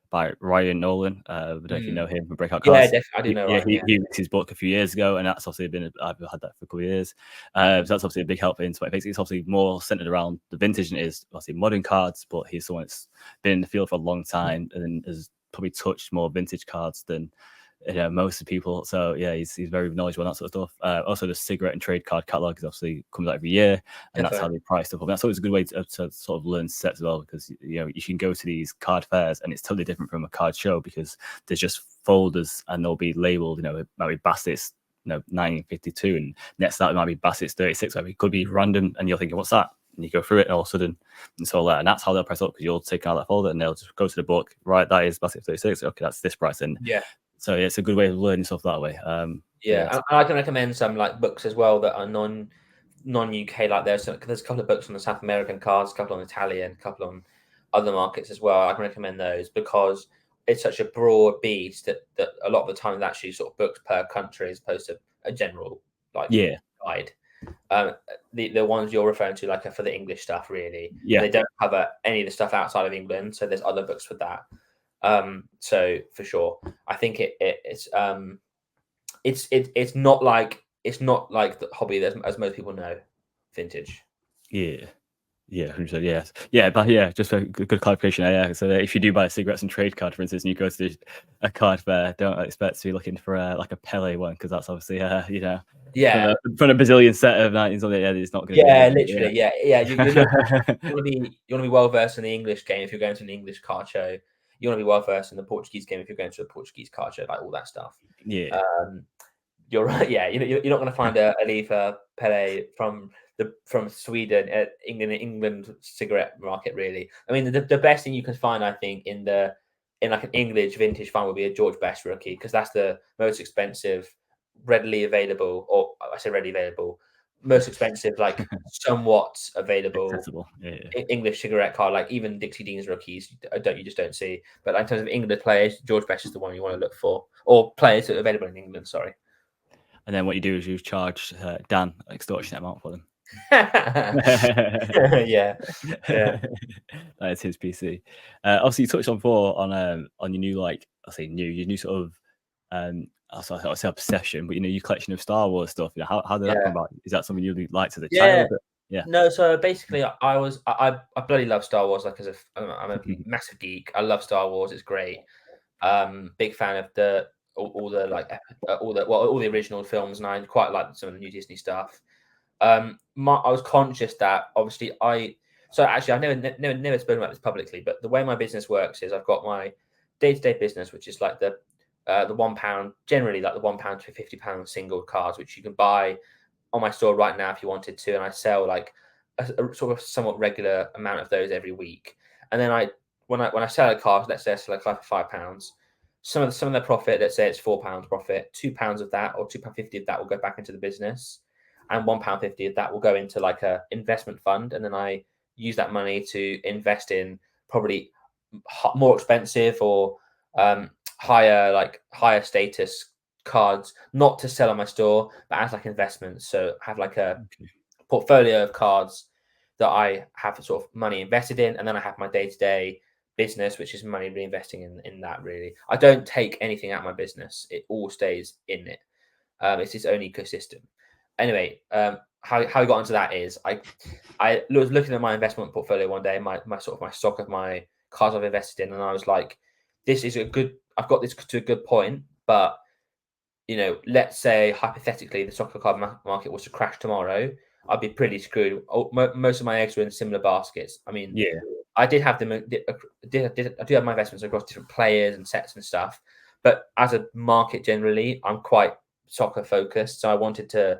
by Ryan Nolan. I don't know if you know him from Breakout Cards. Yeah, definitely. I do know Ryan. He released his book a few years ago, and that's obviously I've had that for a couple of years. So that's obviously a big help in Spotting Fakes. It's obviously more centered around the vintage than it is obviously modern cards, but he's someone that's been in the field for a long time and has probably touched more vintage cards than most of the people. So yeah, he's very knowledgeable on that sort of stuff. Also, the cigarette and trade card catalog is obviously comes out every year, and that's how they price stuff up. And that's always a good way to sort of learn sets as well, because you can go to these card fairs and it's totally different from a card show, because there's just folders and they'll be labeled. It might be Bassett's 1952, and next to that it might be Bassett's 36. It could be random, and you're thinking, what's that? And you go through it, and all of a sudden it's all there. And that's how they'll price up, because you'll take out that folder and they'll just go to the book. Right, that is Bassett 36. Okay, that's this price. And so yeah, it's a good way of learning stuff that way. And I can recommend some like books as well that are non-UK. Like there's a couple of books on the South American cards, a couple on Italian, a couple on other markets as well. I can recommend those, because it's such a broad beast that a lot of the time it's actually sort of books per country as opposed to a general guide. The ones you're referring to, like, are for the English stuff, really. They don't cover any of the stuff outside of England, so there's other books for that. So for sure, I think it's not like the hobby as most people know, vintage. Yeah, 100%. Yes, but just a good clarification. Yeah, so if you do buy a cigarettes and trade card, for instance, and you go to a card fair, don't expect to be looking for like a Pele one, because that's obviously from a bazillion set of 19s on it. Yeah, it's not going to be literally. You want to be well versed in the English game if you're going to an English card show. You want to be well versed in the Portuguese game if you're going to a Portuguese card show, like all that stuff. You're right. Yeah, you're not going to find a Alifa Pele from Sweden, England cigarette market, really. I mean, the best thing you can find, I think, in like an English vintage find would be a George Best rookie, because that's the most expensive, readily available, or I say readily available, most expensive, like somewhat available Accessible. English cigarette card, like even Dixie Dean's rookies, you just don't see. But in terms of England players, George Best is the one you want to look for, or players that are available in England. Sorry. And then what you do is you charge Dan an extortionate amount for them. yeah. That's his PC. Obviously, you touched on before on your new, like I say your new sort of I say obsession, but your collection of Star Wars stuff. How did that come about? Is that something you liked as a child? Yeah. No, so basically, I bloody love Star Wars. Like I'm a massive geek. I love Star Wars. It's great. Big fan of all the original films, and I quite like some of the new Disney stuff. I was conscious that obviously I've never spoken about this publicly, but the way my business works is I've got my day-to-day business, which is like the £1, generally like the £1 to £50 single cards, which you can buy on my store right now if you wanted to, and I sell like a sort of somewhat regular amount of those every week. And then when I sell a card, let's say I sell a card for £5, some of the profit, let's say it's £4 profit, £2 of that or £2.50 of that will go back into the business, and £1.50 of that will go into like a investment fund, and then I use that money to invest in probably more expensive or higher status cards, not to sell on my store, but as like investments. So I have like a portfolio of cards that I have sort of money invested in, and then I have my day-to-day business, which is money reinvesting in that. Really, I don't take anything out of my business; it all stays in it. It's its own ecosystem. Anyway, how I got into that is I was looking at my investment portfolio one day, my stock of my cards I've invested in, and I was like, this is I've got this to a good point, but let's say hypothetically the soccer card market was to crash tomorrow, I'd be pretty screwed. Most of my eggs were in similar baskets. I mean, I did have them. I do have my investments across different players and sets and stuff, but as a market generally, I'm quite soccer focused, so I wanted to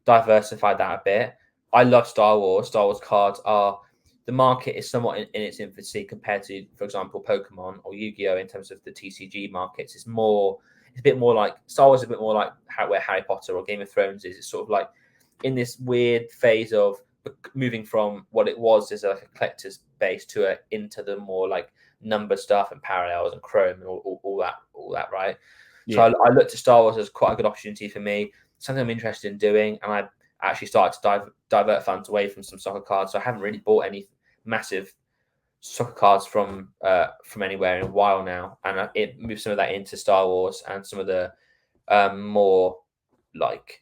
diversify that a bit. I love Star Wars. Star Wars cards the market is somewhat in its infancy compared to, for example, Pokemon or Yu-Gi-Oh! In terms of the TCG markets. It's a bit more like Star Wars, is a bit more like where Harry Potter or Game of Thrones is. It's sort of like in this weird phase of moving from what it was as a collector's base into the more like number stuff and parallels and Chrome and all that, right? So I looked at Star Wars as quite a good opportunity for me, something I'm interested in doing, and I actually started to divert funds away from some soccer cards. So I haven't really bought any massive soccer cards from anywhere in a while now, and it moved some of that into Star Wars and some of the more. It's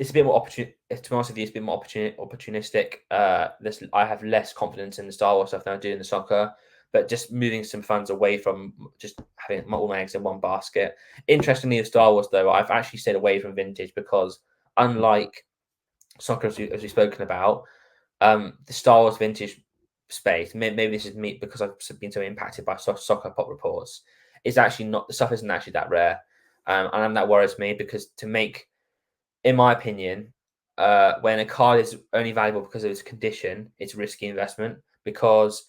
a bit more opportunity. To be honest with you, it's a bit more opportunistic. I have less confidence in the Star Wars stuff than I do in the soccer, but just moving some funds away from just having all my eggs in one basket. Interestingly, with Star Wars though, I've actually stayed away from vintage because, unlike soccer, as we've spoken about, the Star Wars vintage space. Maybe this is me because I've been so impacted by soccer pop reports. It's actually not, the stuff isn't actually that rare, and that worries me because in my opinion, when a card is only valuable because of its condition, it's a risky investment, because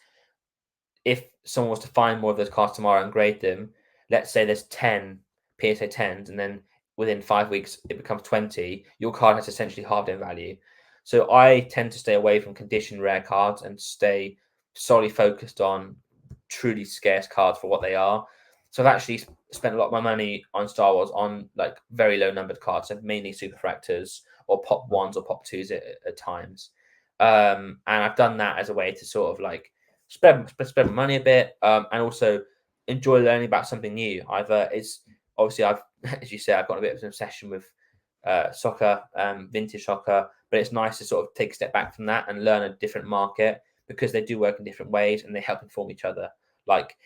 if someone was to find more of those cards tomorrow and grade them, let's say there's 10 PSA 10s, and then within 5 weeks it becomes 20, your card has essentially halved in value. So I tend to stay away from condition rare cards and stay solely focused on truly scarce cards for what they are. So I've actually spent a lot of my money on Star Wars on like very low numbered cards, so mainly superfractors or pop 1s or pop 2s at times. And I've done that as a way to sort of like spend my money a bit, and also enjoy learning about something new. It's obviously as you say, I've got a bit of an obsession with soccer, vintage soccer, but it's nice to sort of take a step back from that and learn a different market, because they do work in different ways and they help inform each other. Like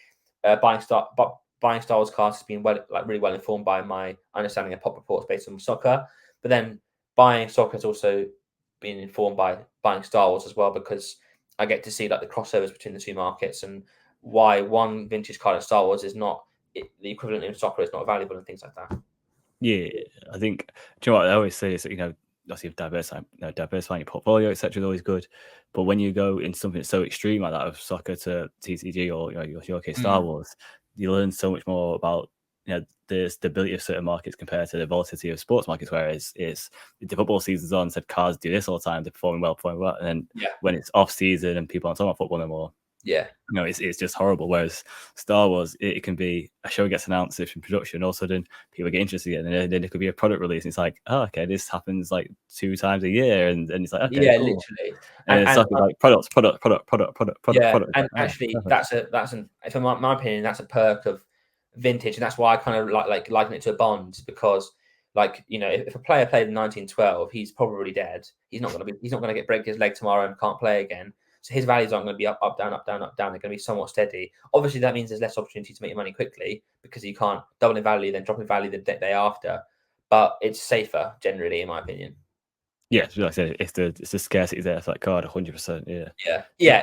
buying Star Wars cards has been really well informed by my understanding of pop reports based on soccer, but then buying soccer has also been informed by buying Star Wars as well, because I get to see like the crossovers between the two markets and why one vintage card of Star Wars is not the equivalent in soccer is not valuable and things like that. Yeah, I think, do you know what I always say is that, obviously diversifying your portfolio, etc., is always good. But when you go into something so extreme like that, of soccer to TCG or your case Star Wars, you learn so much more about the stability of certain markets compared to the volatility of sports markets, whereas it's the football season's on, said cards do this all the time, they're performing well, and then when it's off season and people aren't talking about football anymore, it's just horrible. Whereas Star Wars, it can be a show gets announced, it's in production, all of a sudden people get interested again, and then it could be a product release, and it's like, oh, okay, this happens like 2 times a year, and it's like, okay, cool. Literally, and it's something like product. And actually, that's in my opinion, that's a perk of vintage, and that's why I kind of like liken it to a bond, because like, if a player played in 1912, he's probably dead. He's not going to break his leg tomorrow and can't play again. So his values aren't going to be up, down, up, down, up, down. They're going to be somewhat steady. Obviously, that means there's less opportunity to make your money quickly, because you can't double in value, then drop in value the day after. But it's safer generally, in my opinion. Yeah, like I said, it's the scarcity there. It's like card, 100%. Yeah.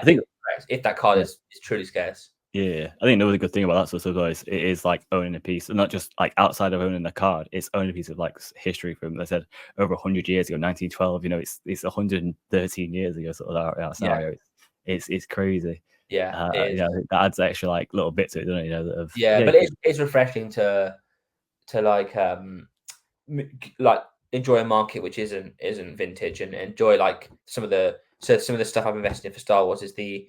I think if that card is truly scarce. Yeah, I think another good thing about that sort of guys, it is like owning a piece, and not just like outside of owning the card. It's owning a piece of like history from, like I said, over 100 years ago, 1912. It's 113 years ago, sort of that scenario. It's crazy. Yeah, that adds extra like little bits to it, doesn't it? But it's refreshing to like enjoy a market which isn't vintage, and enjoy like some of the stuff I've invested in for Star Wars is the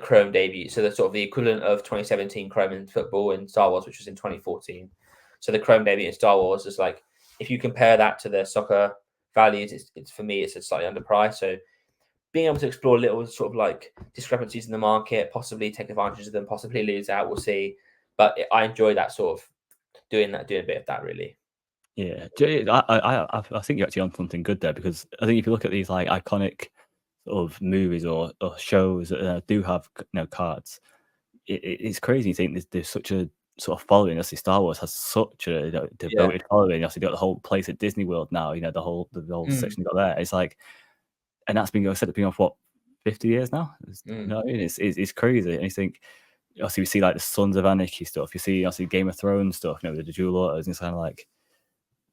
Chrome debut. So the sort of the equivalent of 2017 Chrome in football in Star Wars, which was in 2014. So the Chrome debut in Star Wars is like, if you compare that to the soccer values, it's for me, it's slightly underpriced. So being able to explore little sort of like discrepancies in the market, possibly take advantage of them, possibly lose out, we'll see. But I enjoy that sort of doing a bit of that, really. Yeah, I think you're actually on something good there, because I think if you look at these like iconic of movies or shows that do have cards, it's crazy to think there's such a sort of following. Obviously, Star Wars has such a devoted following. Obviously, got the whole place at Disney World now. The whole section you got there. It's like, and that's been off what 50 years now. You know what I mean? It's crazy, and you think. Obviously, we see like the Sons of Anarchy stuff. You see, obviously, Game of Thrones stuff. The dual autos, and it's kind of like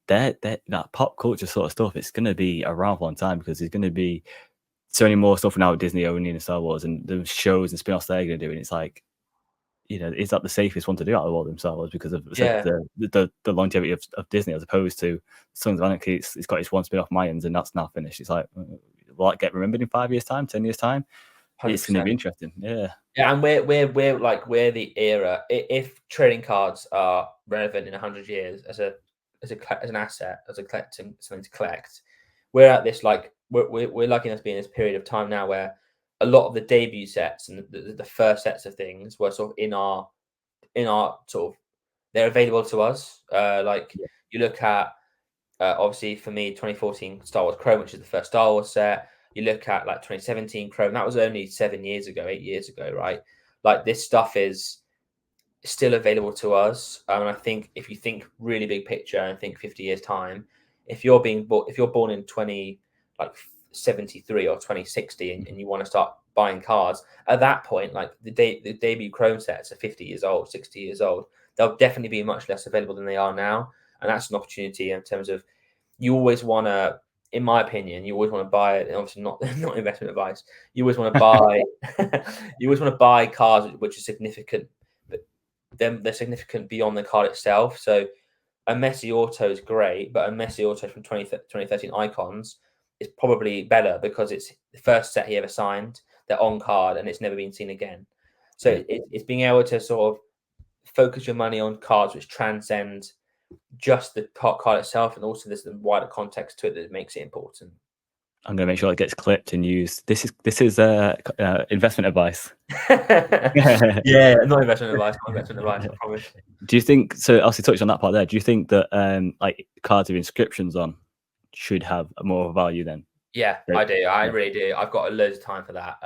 that pop culture sort of stuff. It's going to be around for a long time, because there's going to be so many more stuff now with Disney owning and Star Wars, and the shows and spin-offs they're going to do. And it's like, is that the safest one to do out of all themselves, because of the longevity of Disney, as opposed to Sons of Anarchy? It's got its one spin-off, Mayans, and that's now finished. It's like, will that get remembered in 5 years' time, 10 years' time? 100%. It's going to be interesting. Yeah, and we're the era. If trading cards are relevant in 100 years as an asset, as something to collect, we're at this like we're lucky enough to be in this period of time now where a lot of the debut sets and the first sets of things were sort of in our sort of, they're available to us. You look at obviously for me 2014 Star Wars Chrome, which is the first Star Wars set. You look at like 2017 Chrome, that was only 8 years ago, right? Like, this stuff is still available to us. And I think if you think really big picture and think 50 years time, if you're born in 2073 or 2060 and you want to start buying cards at that point, like the debut Chrome sets are 50 years old, 60 years old, they'll definitely be much less available than they are now. And that's an opportunity in terms of, you always want to, in my opinion, you always want to buy it. Obviously, not investment advice. You always want to buy. You always want to buy cards which are significant, but then they're significant beyond the card itself. So a Messi auto is great, but a Messi auto from 2013 Icons is probably better because it's the first set he ever signed. They're on card and it's never been seen again. So it's being able to sort of focus your money on cards which transcend just the card itself, and also there's the wider context to it that makes it important. I'm going to make sure it gets clipped and used. This is investment advice. Yeah, not investment advice. I promise. Do you think so? Obviously, touched on that part there. Do you think that like cards with inscriptions on should have more value then? Yeah, I do. I really do. I've got loads of time for that.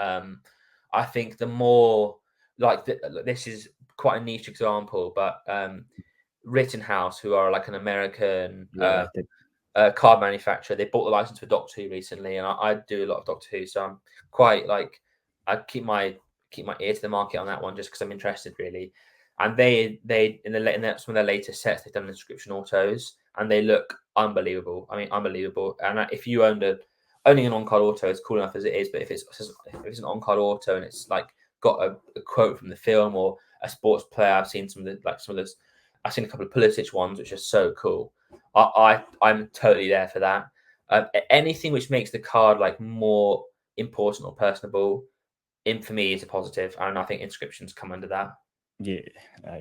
I think the more like this is quite a niche example, but Rittenhouse, who are like an American card manufacturer, they bought the license for Doctor Who recently, and I do a lot of Doctor Who, so I'm quite like, I keep my ear to the market on that one just because I'm interested, really. And they in some of their latest sets, they've done inscription autos, and they look unbelievable. I mean, unbelievable. And if you owning an on-card auto is cool enough as it is, but if it's an on-card auto and it's like got a quote from the film or a sports player, I've seen some of those I've seen a couple of Pulisic ones, which are so cool. I'm totally there for that. Anything which makes the card like more important or personable, for me, is a positive, and I think inscriptions come under that. Yeah, I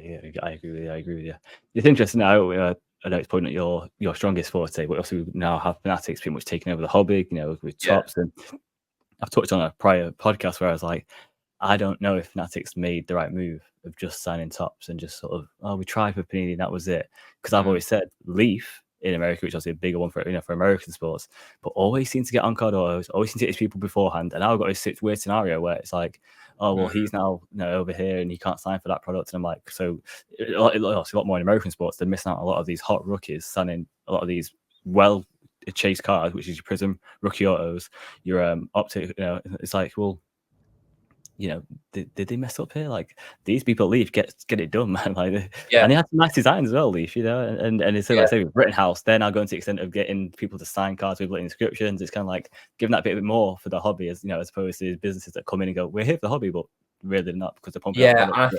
agree with you. I agree with you. It's interesting now. I know it's probably not your strongest forte, but also we now have Fanatics pretty much taking over the hobby. With Topps, and I've touched on a prior podcast where I was like, I don't know if Fanatics made the right move of just signing Topps and just sort of, we tried for Panini, and that was it. Because I've always said Leaf in America, which is obviously a bigger one for for American sports, but always seem to get on card autos, always seem to hit people beforehand. And now I've got this weird scenario where it's like, oh well, he's now over here and he can't sign for that product, and I'm like, so it's a lot more in American sports. They're missing out on a lot of these hot rookies, signing a lot of these chase cards, which is your Prism rookie autos, your optic. It's like, well, did they mess up here? Like, these people at Leaf get it done, man. Like, and they had some nice designs as well, Leaf. And it's like, say with Rittenhouse, they're now going to the extent of getting people to sign cards with little inscriptions. It's kind of like giving that bit more for the hobby, as as opposed to businesses that come in and go, we're here for the hobby, but really not, because they're pumping. Yeah, and I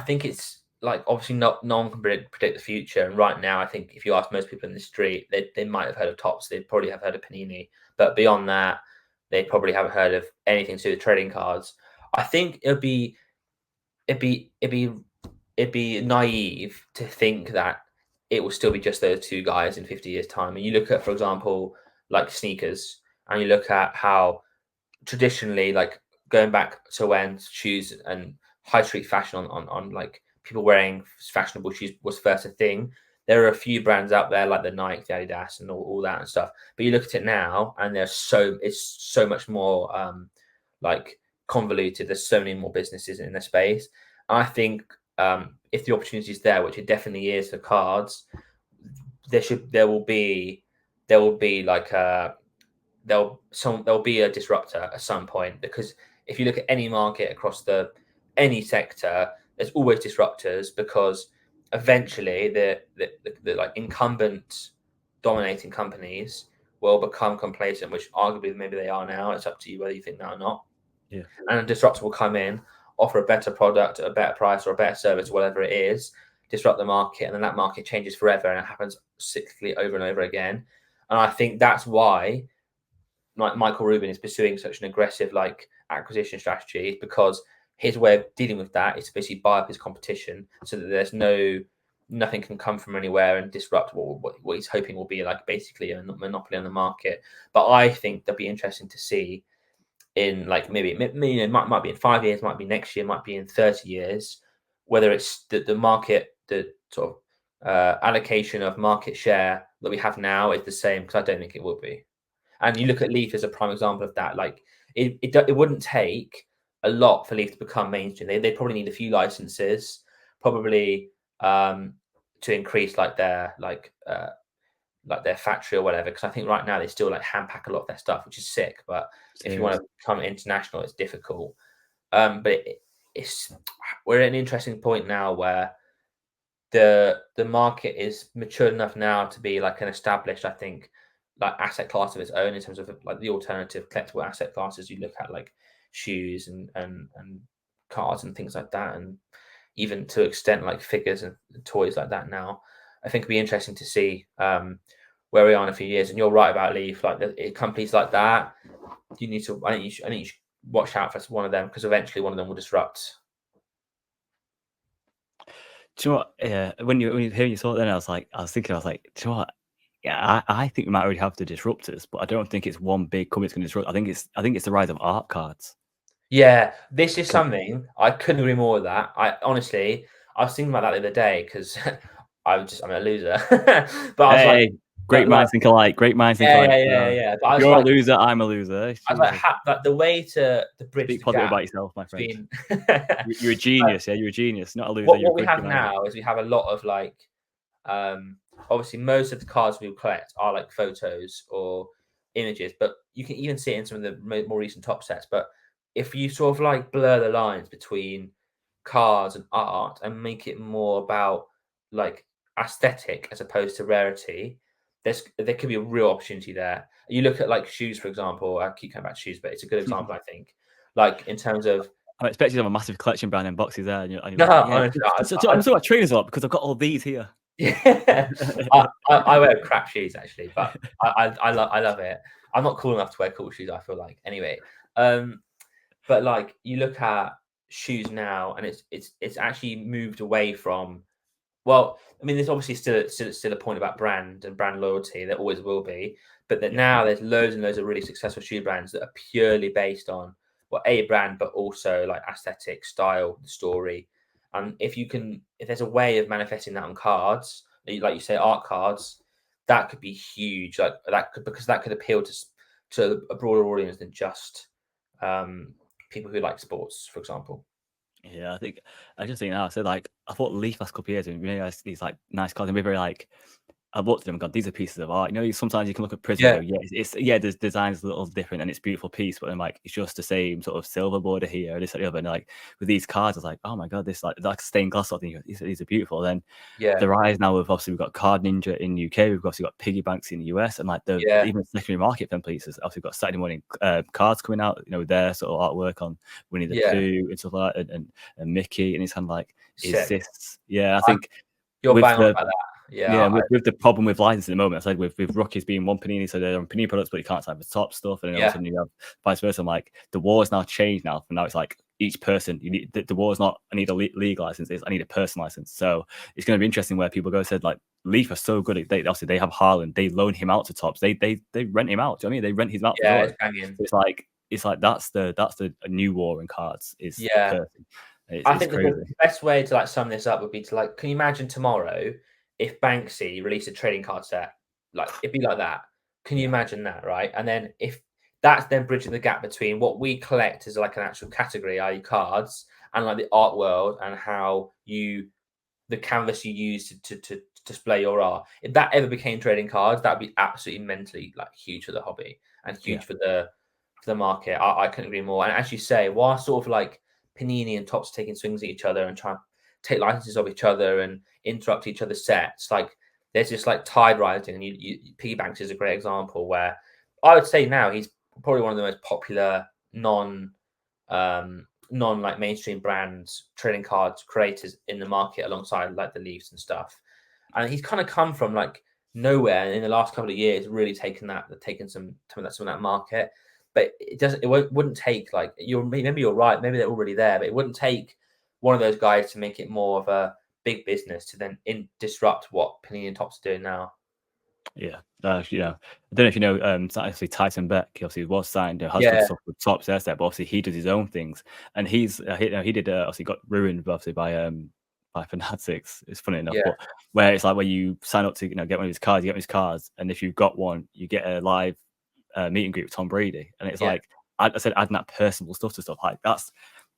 think it's like, obviously no one can predict the future. And right now, I think if you ask most people in the street, they might have heard of Topps. They'd probably have heard of Panini, but beyond that, they probably haven't heard of anything to do with trading cards. I think it'd be naive to think that it will still be just those two guys in 50 years' time. And you look at, for example, like sneakers, and you look at how traditionally, like going back to when shoes and high street fashion on like people wearing fashionable shoes was first a thing. There are a few brands out there like the Nike, the Adidas, and all that and stuff. But you look at it now, and it's so much more like convoluted. There's so many more businesses in the space. I think if the opportunity is there, which it definitely is for cards, there will be like there'll be a disruptor at some point, because if you look at any market across any sector, there's always disruptors, because eventually the like incumbent dominating companies will become complacent, which arguably maybe they are now. It's up to you whether you think that or not. Yeah. And a disruptor will come in, offer a better product at a better price or a better service, whatever it is, disrupt the market, and then that market changes forever, and it happens cyclically over and over again. And I think that's why Michael Rubin is pursuing such an aggressive acquisition strategy, because his way of dealing with that is to basically buy up his competition, so that there's nothing can come from anywhere and disrupt what he's hoping will be basically a monopoly on the market. But I think that'd be interesting to see in maybe it might be in 5 years, might be next year, might be in 30 years, whether it's the market, the sort of allocation of market share that we have now is the same, because I don't think it will be. And you look at Leaf as a prime example of that. It wouldn't take a lot for Leaf to become mainstream. They probably need a few licenses, probably to increase their factory or whatever. Because I think right now they still hand pack a lot of their stuff, which is sick. But if you want to become international, it's difficult. But we're at an interesting point now where the market is mature enough now to be an established, I think, asset class of its own, in terms of the alternative collectible asset classes. You look at shoes and cards and things like that, and even to extent figures and toys like that now. I think it'd be interesting to see where we are in a few years. And you're right about Leaf, companies like that, you need to, I think you should watch out for one of them, because eventually one of them will disrupt. Do you know what? Yeah, when you hear your thought, then I was thinking, do you know what? Yeah, I think we might already have the disruptors, but I don't think it's one big company that's going to disrupt. I think it's the rise of art cards. Yeah, this is something I couldn't agree more with that. I was thinking about that the other day, because I'm a loser. But I was great minds think alike. Great minds think alike. Yeah. But you're a loser. I'm a loser. I was the way to bridge Speak the positive gap about yourself, my friend. You're a genius. You're a genius, not a loser. What we have now is we have a lot of obviously most of the cards we collect are photos or images, but you can even see it in some of the more recent top sets. But if you sort of blur the lines between cards and art and make it more about aesthetic as opposed to rarity, there could be a real opportunity there. You look at shoes, for example. I keep coming back to shoes, but it's a good example, I think. In terms of I'm expecting to have a massive collection behind them boxes there. And you're No, like, yeah. honestly, I'm talking about trainers a lot because I've got all these here. yeah, I wear crap shoes actually, but I love it. I'm not cool enough to wear cool shoes, I feel like. Anyway, but like you look at shoes now, and it's actually moved away from. Well, I mean, there's obviously still a point about brand and brand loyalty. There always will be, but that now there's loads and loads of really successful shoe brands that are purely based on a brand, but also like aesthetic, style, story. And if there's a way of manifesting that on cards, like you say, art cards, that could be huge. Because that could appeal to a broader audience than just people who like sports, for example. Yeah, I just think now. So like, I thought Leaf last couple of years, and we realized these like nice cards, and we're very like. I've looked at them and gone, these are pieces of art. You know, sometimes you can look at Prism and go, there's designs a little different and it's a beautiful piece, but then like it's just the same sort of silver border here, this or the other. And like with these cards, I was like, oh my god, this like stained glass sort of thing. These are beautiful. Then the rise now of obviously we've got Card Ninja in the UK, we've obviously got Piggy Banks in the US, and like even secondary market for them pieces. Obviously, we've got Saturday morning cards coming out, you know, with their sort of artwork on Winnie the Pooh and stuff like that, and Mickey, and it's kind of like, is this? Yeah, I think you're bang on about that. Yeah, with the problem with licensing at the moment, I said with Rookies being one Panini, so they're on Panini products, but you can't type the top stuff, and then all of a sudden you have vice versa. I'm like, the war has now changed now. From now, it's like each person. You need the war is not I need a league license; it's I need a person license. So it's going to be interesting where people go said like Leaf are so good. Obviously they have Haaland, they loan him out to tops. They rent him out. Do you know what I mean? They rent him out. Yeah, it's like that's the new war in cards. Is person. I think the best way to like sum this up would be to like, can you imagine tomorrow if Banksy released a trading card set? Like it'd be like that. Can you imagine that, right? And then if that's then bridging the gap between what we collect as like an actual category, i.e. cards, and like the art world and how the canvas you use to display your art. If that ever became trading cards, that would be absolutely mentally like huge for the hobby and huge for the market. I couldn't agree more. And as you say, while sort of like Panini and Topps taking swings at each other and trying to take licenses of each other and interrupt each other's sets, like there's just like tide rising. And Piggy Banks is a great example where I would say now he's probably one of the most popular non like mainstream brands trading cards creators in the market alongside like the Leafs and stuff. And he's kind of come from like nowhere, and in the last couple of years really taken some of that market. But it wouldn't take like maybe you're right, maybe they're already there, but it wouldn't take one of those guys to make it more of a big business to then disrupt what Panini and Topps are doing now. Yeah, you know, I don't know if you know, actually Tyson Beck, obviously was signed, has good stuff with Topps there, but obviously he does his own things, and he did obviously got ruined obviously by Fanatics. It's funny enough, but where it's like where you sign up to get one of his cards, you get one of his cards, and if you've got one, you get a live meet and greet with Tom Brady, and it's like I said, adding that personal stuff to stuff like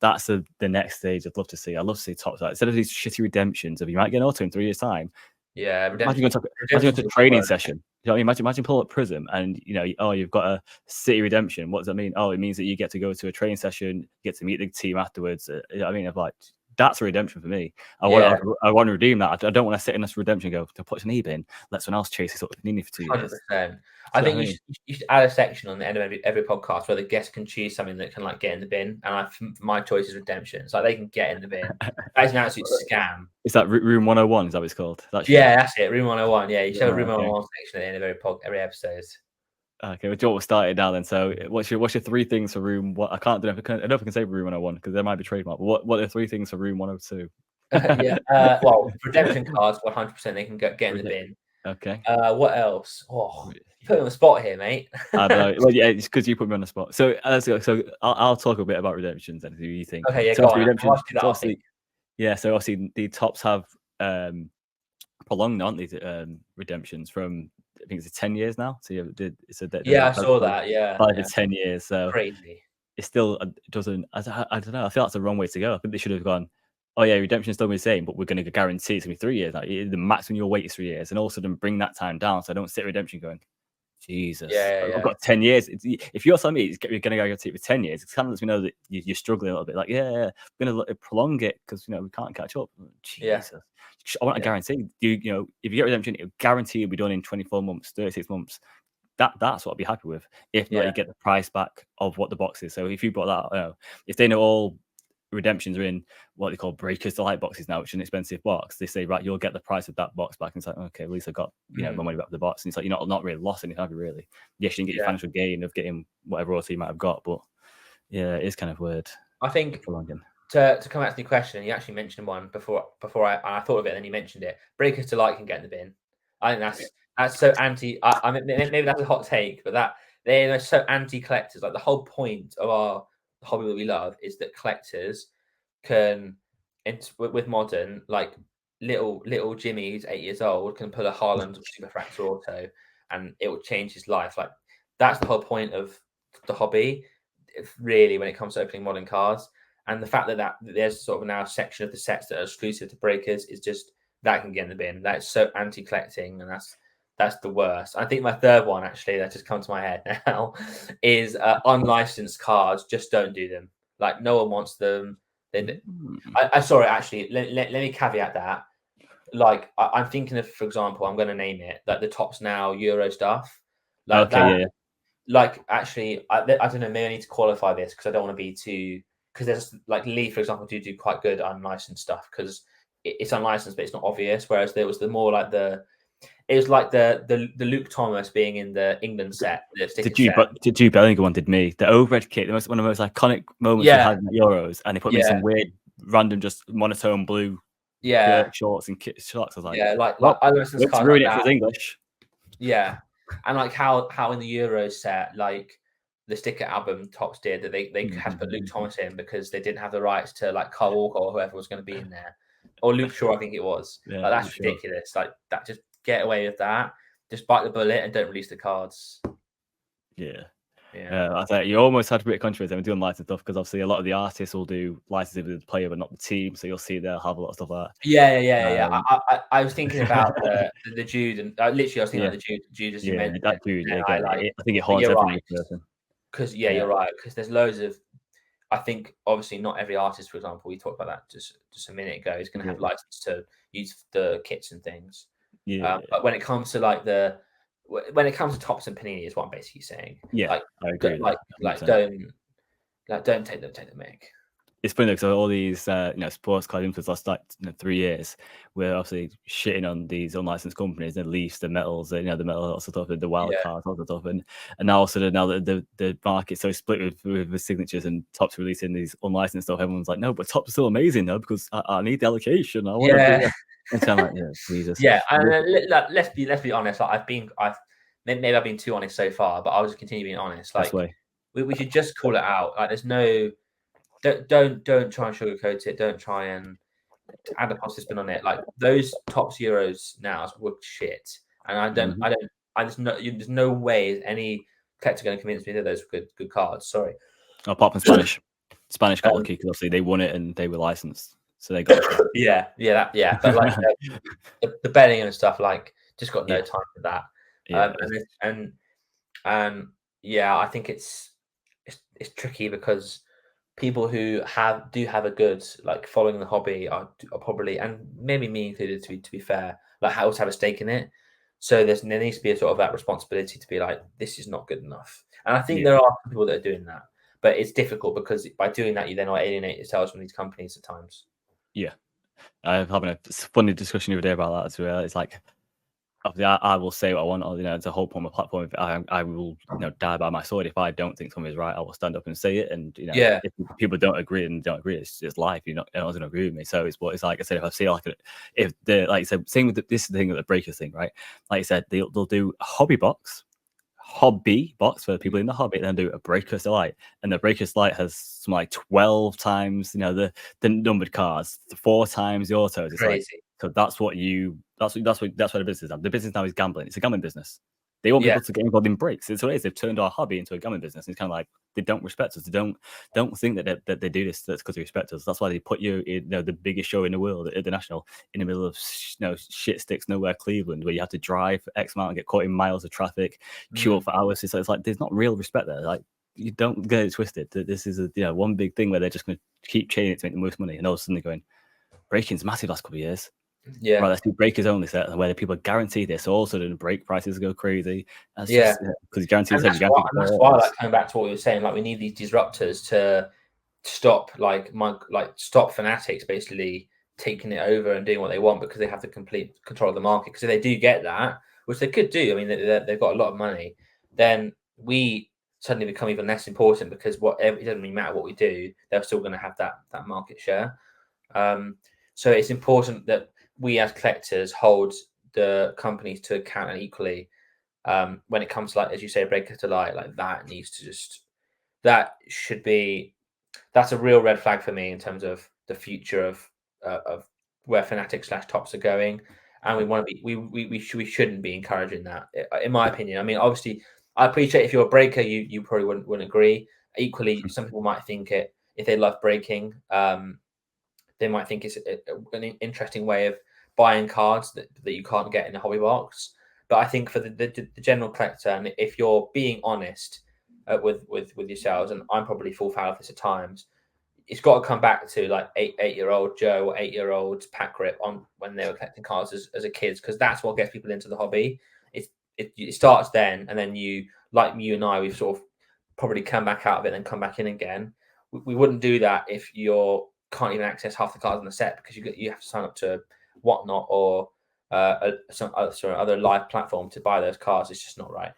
that's the next stage I'd love to see. I'd love to see Topps instead of these shitty redemptions of you might get an auto in 3 years time. Yeah, imagine going to a training session. You know what I mean? Imagine pull up Prism and you've got a city redemption. What does that mean? Oh, it means that you get to go to a training session, you get to meet the team afterwards. You know what I mean? I'm like, that's a redemption for me. I want to redeem that. I don't want to sit in this redemption and go to put an eBay in, let someone else chase this up with Panini for 2 years. 100%. I think you should add a section on the end of every podcast where the guest can choose something that can like get in the bin. And my choice is redemption. So like, they can get in the bin. That's an absolute scam. Is that Room 101? Is that what it's called? That's it. Room 101. Yeah, you should have a Room 101 section at the end of every episode. Okay, we'll start it now then. So, what's your 3 things for Room? What I don't know if I can say Room 101 because there might be trademark. But what are the 3 things for Room 102? Well, redemption cards, 100% they can get in the bin. Okay. What else? Oh, you put me on the spot here, mate. I don't know. Well, yeah, it's because you put me on the spot. So I'll talk a bit about redemptions and who you think. Okay, yeah, so go on. So obviously the Topps have prolonged, aren't they? Redemptions from I think it's 10 years now. So I saw that. Yeah, 5 to 10 years. So crazy. It still doesn't. I don't know. I feel that's the wrong way to go. I think they should have gone. Oh yeah, redemption is still the same, but we're going to guarantee it's going to be 3 years. Like, the maximum you'll wait is 3 years, and also then bring that time down. So I don't sit redemption going, Jesus, I've got 10 years. If you're telling me you're going to guarantee it for 10 years, it kind of lets me know that you're struggling a little bit. Like, we're going to prolong it because we can't catch up. Jesus, I want a guarantee. If you get redemption, it'll guarantee it'll be done in 24 months, 36 months. That's what I'd be happy with. If not, you get the price back of what the box is. So if you bought that, if they know all redemptions are in what they call Breakers Delight boxes now, which is an expensive box. They say, right, you'll get the price of that box back. And it's like, okay, at least I got my money back for the box. And it's like, you're not really lost anything, have you, really? Yes, you can get your financial gain of getting whatever royalty you might have got, but yeah, it is kind of weird. I think to come back to the question, you actually mentioned one before I thought of it, and then you mentioned it. Breakers Delight can get in the bin. I think that's so anti. I mean, maybe that's a hot take, but they're so anti-collectors. Like, the whole point of our hobby that we love is that collectors can, with modern, like little Jimmy who's 8 years old can pull a Haaland Superfractor Auto, and it will change his life. Like, that's the whole point of the hobby, really, when it comes to opening modern cards. And the fact that there's sort of now a section of the sets that are exclusive to Breakers is just, that can get in the bin. That's so anti-collecting, and that's the worst. I think my third one, actually, that just comes to my head now, is unlicensed cards. Just don't do them. Like, no one wants them. Sorry, actually, let me caveat that. Like, I'm thinking of, for example, I'm going to name it, like the Topps Now Euro stuff. Like, okay, yeah. Like, actually, I don't know, maybe I need to qualify this because I don't want to be too, because there's, like, Lee, for example, do quite good unlicensed stuff because it's unlicensed, but it's not obvious. Whereas there was the more like the Luke Thomas being in the England set. The Jude Bellingham one did me. The overhead kick, one of the most iconic moments we had in the Euros, and they put me in some weird, random, just monotone blue shorts and shorts. I was like, unlicensed cards ruin it for English. Yeah, and like how in the Euros set, like the sticker album Topps did, that they had to put Luke Thomas in because they didn't have the rights to, like, Kyle Walker or whoever was going to be in there, or Luke Shaw, I think it was. Yeah, like, that's ridiculous. Like, that, just get away with that. Just bite the bullet and don't release the cards. Yeah. I thought you almost had a bit of controversy when doing licensed stuff, because obviously a lot of the artists will do licensing with the player but not the team, so you'll see they'll have a lot of stuff like that. Yeah. I was thinking about the Jude, and literally I was thinking about the Jude as you mentioned. That Jude, I think it haunts every person. Because you're right. Because there's loads of, I think, obviously not every artist, for example, we talked about that just a minute ago, is going to have license to use the kits and things. But when it comes to Topps and Panini, is what I'm basically saying. Yeah, like, I agree. Don't take the mic. It's funny because all these sports card influencers last 3 years, we're obviously shitting on these unlicensed companies, the Leafs, the Metals, the metal sort of the wild cards, all that stuff, and now also now that the market's so split with signatures and Topps releasing these unlicensed stuff, everyone's like, no, but Topps is still amazing though, because I need the allocation. I want to do it. And so I'm like, Jesus. Yeah, and let's be honest. Like, maybe I've been too honest so far, but I'll just continue being honest. Like, we should just call it out. Like, there's no. Don't try and sugarcoat it. Don't try and add a positive spin on it. Like, those Topps Euros now were shit, and there's no way any collector going to convince me that those were good cards. Sorry. Apart from Spanish got lucky because obviously they won it and they were licensed, so they got it. yeah. But like the betting and stuff, like, just got no time for that. I think it's tricky because people who do have a good, like, following the hobby are probably, and maybe me included, to be fair, like, also have a stake in it. So there needs to be a sort of that responsibility to be like, this is not good enough. And I think there are people that are doing that, but it's difficult because by doing that, you then alienate yourselves from these companies at times. Yeah, I'm having a funny discussion the other day about that as well. It's like, I will say what I want. It's a whole point of my platform. I will, die by my sword. If I don't think something is right, I will stand up and say it. And if people don't agree, it's just life. You're not going to agree with me. So it's like I said. If I see like I said, same with this is the thing with the Breakers thing, right? Like I said, they'll do a hobby box for the people in the hobby, and then do a Breakers Delight, and the Breakers Delight has some like 12 times the numbered cards, 4 times the autos. It's crazy. Like, so that's what the business is. The business now is gambling. It's a gambling business. They want people to get involved in breaks. It's what it is. They've turned our hobby into a gambling business. It's kind of like they don't respect us. They don't think that they do this. That's because they respect us. That's why they put you in the biggest show in the world at the National in the middle of shit sticks nowhere, Cleveland, where you have to drive for X amount and get caught in miles of traffic, queue up for hours. It's like there's not real respect there. Like, you don't get it twisted. This is a one big thing where they're just going to keep chaining it to make the most money, and all of a sudden they're going, breaking's massive last couple of years. Yeah, right. Let's do breakers only set where the people guarantee this. All of a sudden, break prices go crazy. Because guarantees. That's why, like, coming back to what you were saying, like, we need these disruptors to stop stop Fanatics basically taking it over and doing what they want, because they have the complete control of the market. Because if they do get that, which they could do, I mean, they've got a lot of money, then we suddenly become even less important, because it doesn't really matter what we do, they're still going to have that market share. So it's important that we as collectors hold the companies to account, and equally when it comes to, like, as you say, Breaker to Light, like that needs to just, that's a real red flag for me in terms of the future of where Fanatics / Tops are going. And we want to be, we shouldn't be encouraging that, in my opinion. I mean, obviously, I appreciate if you're a breaker, you probably wouldn't agree. Equally, some people might think it, if they love breaking, they might think it's an interesting way of buying cards that you can't get in a hobby box. But I think for the general collector, and if you're being honest with yourselves, and I'm probably full foul of this at times, it's got to come back to like eight-year-old Joe or 8-year-old Pat Grip on when they were collecting cards as a kids, because that's what gets people into the hobby. It starts then, and then you and I, we've sort of probably come back out of it and come back in again. We wouldn't do that if you can't even access half the cards in the set, because you have to sign up to Whatnot or some other live platform to buy those cards. It's just not right.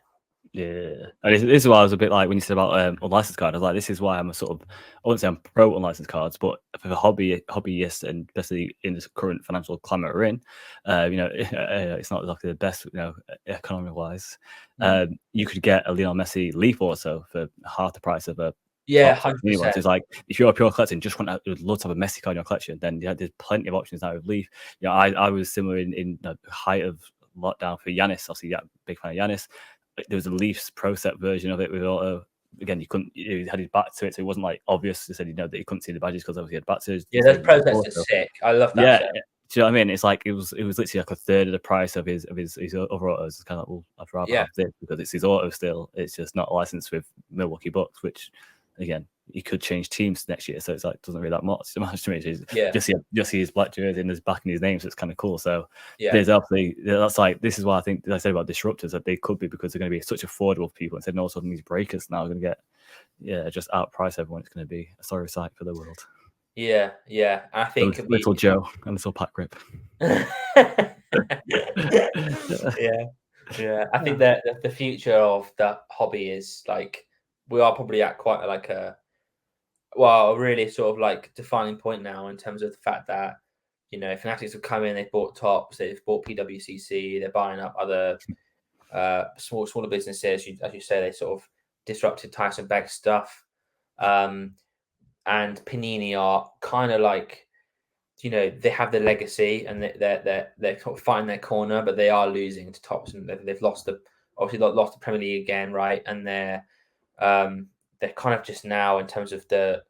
Yeah, and this is why I was a bit like, when you said about unlicensed cards, I was like, this is why I'm a sort of, I wouldn't say I'm pro unlicensed cards, but for the hobbyists, and especially in this current financial climate we're in, it's not exactly the best, economic wise. You could get a Lionel Messi Leaf also for half the price of a 100%. It's like, if you're a pure collector and just would love to have a Messi card in your collection, then there's plenty of options now with Leaf. I was similar in the height of lockdown for Giannis. Obviously, big fan of Giannis. There was a Leafs Pro Set version of it with auto. Again, he had his back to it, so it wasn't like obvious. He said that he couldn't see the badges because obviously he had back to it. Yeah, those Pro Sets are sick. I love that. Yeah. Set. Do you know what I mean? It's like it was literally like a third of the price of his other autos. It's kind of like, well, I'd rather have this because it's his auto still. It's just not licensed with Milwaukee Bucks, which again, he could change teams next year, so it's like doesn't really that much to me. Just see his black jersey and his back in his name, so it's kind of cool. So there's obviously, that's like, this is why I think, as I said about disruptors, that they could be, because they're going to be such affordable people, instead of all of a sudden these breakers now are going to get just outprice everyone. It's going to be a sorry sight for the world. Yeah. I think little Joe and little Pat Grip. Yeah. I think that the future of the hobby is like, we are probably at quite a really sort of like defining point now, in terms of the fact that, Fanatics have come in, they've bought Tops, they've bought PWCC, they're buying up other smaller businesses. As you say, they sort of disrupted Tyson Beck stuff, and Panini are kind of like, they have the legacy and they're sort of fighting their corner, but they are losing to Tops, and they've lost the Premier League again, right? And they're kind of just now, in terms of the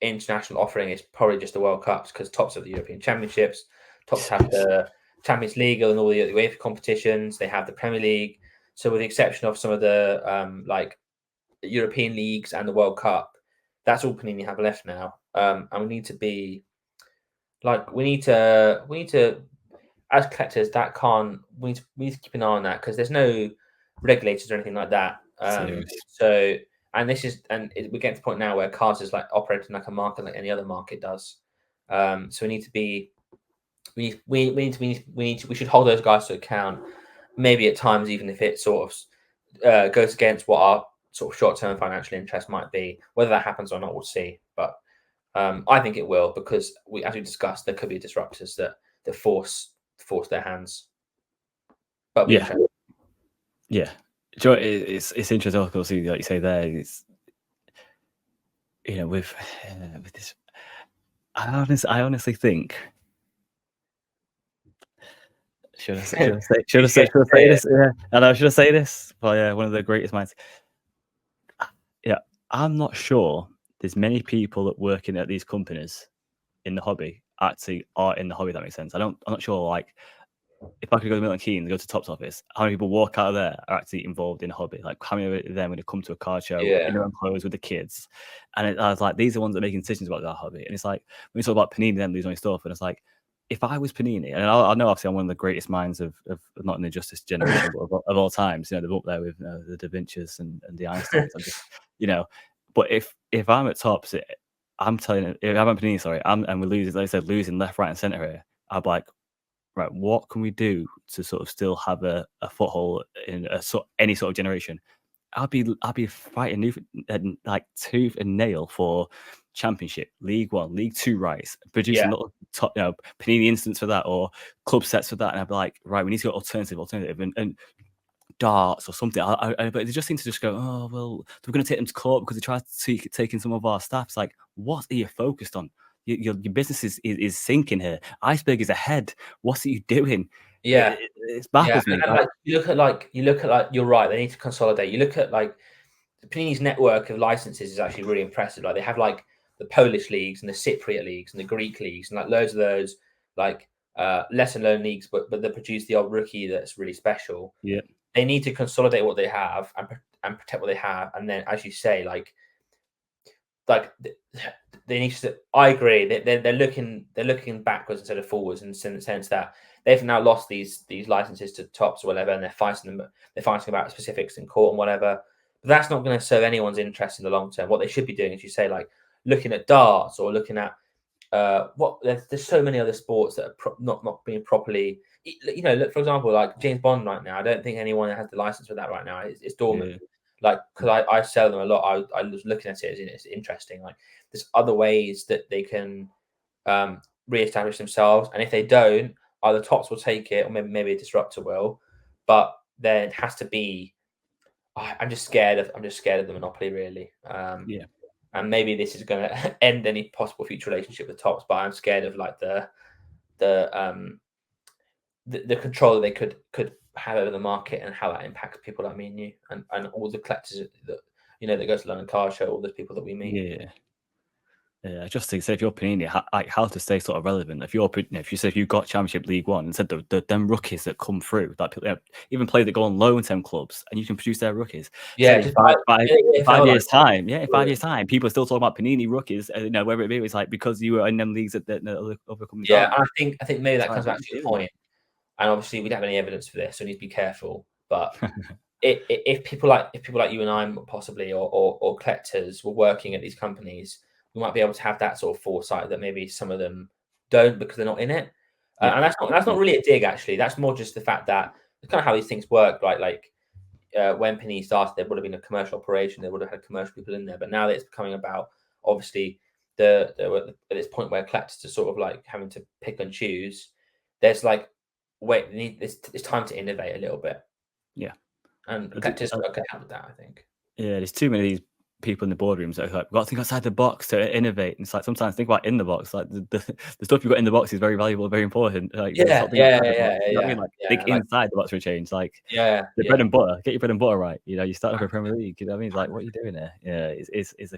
international offering, is probably just the World Cups, because Tops have the European Championships, Tops have the Champions League and all the UEFA competitions. They have the Premier League. So with the exception of some of the European leagues and the World Cup, that's all Panini have left now. And we need to be like, we need to as collectors, we need to keep an eye on that, because there's no regulators or anything like that. So, and we're getting to the point now where cards is like operating like a market, like any other market does. So we need to be, we should hold those guys to account. Maybe at times, even if it sort of goes against what our sort of short-term financial interest might be. Whether that happens or not, we'll see. But I think it will, because as we discussed, there could be disruptors that force their hands. But Joe, it's interesting, obviously, like you say there. It's, with this, I honestly think. Should I say this? Yeah, I know. Should I say this? Well, yeah, one of the greatest minds. Yeah, I'm not sure there's many people that working at these companies in the hobby actually are in the hobby. If that makes sense. I'm not sure. Like, if I could go to Milton Keynes and go to Tops office, how many people walk out of there are actually involved in a hobby? Like, how many of them when they come to a card show in their own clothes with the kids? And I was like, these are the ones that are making decisions about their hobby. And it's like, when you talk about Panini, them losing stuff, and it's like, if I was Panini, and I know obviously I'm one of the greatest minds of not in the Justice generation, but of all times, they're up there with the Da Vinci's and the Einsteins. I'm just, But if I'm at Tops, I'm telling you, if I'm at Panini, sorry, and we're losing, like I said, losing left, right, and centre here, I'm like, right, what can we do to sort of still have a foothold in any sort of generation? I'll be fighting like tooth and nail for Championship, League One, League Two rights, producing little top, Panini instants for that or club sets for that, and I'd be like, right, we need to go alternative, and darts or something. But they just seem to just go, oh well, we're going to take them to court because they tried to take in some of our staff. It's like, what are you focused on? Your business is sinking here. Iceberg is ahead. What are you doing? Yeah, it baffles me. And you look at you're right. They need to consolidate. You look at like the Panini's network of licenses is actually really impressive. Like they have like the Polish leagues and the Cypriot leagues and the Greek leagues and like loads of those like lesser known leagues, but they produce the old rookie that's really special. Yeah, they need to consolidate what they have and protect what they have, and then, as you say, like they need to. I agree. They're looking backwards instead of forwards, in the sense that they've now lost these licenses to Tops or whatever, and they're fighting about specifics in court and whatever. But that's not going to serve anyone's interest in the long term. What they should be doing, as you say, like looking at darts or looking at there's so many other sports that are not being properly. Look, for example, like James Bond right now. I don't think anyone has the license for that right now. It's dormant. Yeah. Like, because I sell them a lot. I was looking at it, it's interesting. Like, there's other ways that they can re-establish themselves, and if they don't, either Tops will take it, or maybe a disruptor will. But there has to be. I'm just scared of the monopoly, really. Yeah. And maybe this is going to end any possible future relationship with Tops, but I'm scared of like the control that they could have over the market and how that impacts people like me and you and all the collectors that that go to London Car Show, all the people that we meet. Yeah. Yeah, just to say, if you're Panini, how to stay sort of relevant. If you've got Championship League One and said them rookies that come through, that even players that go on loan to them clubs, and you can produce their rookies. Yeah, so in 5 years' time, people are still talking about Panini rookies. Whether it be it's like because you were in them leagues that other companies. Yeah, I think maybe that comes back to your point. And obviously, we don't have any evidence for this, so we need to be careful. But if people like you and I possibly, or collectors were working at these companies, we might be able to have that sort of foresight that maybe some of them don't because they're not in it. And that's not really a dig, actually. That's more just the fact that it's kind of how these things work, right? Like when Panini started, there would have been a commercial operation, there would have had commercial people in there. But now that it's becoming about, obviously, at this point where collectors are sort of like having to pick and choose, there's like, it's time to innovate a little bit. Yeah. And collectors can help with that, I think. Yeah, there's too many of these people in the boardrooms that are like, we've got to think outside the box to innovate. And it's like sometimes think about in the box. Like the stuff you've got in the box is very valuable, very important. Like think inside the box for a change. Like the bread and butter. Get your bread and butter right. You start with Premier League. You know what I mean? It's like, what are you doing there? Yeah, it's a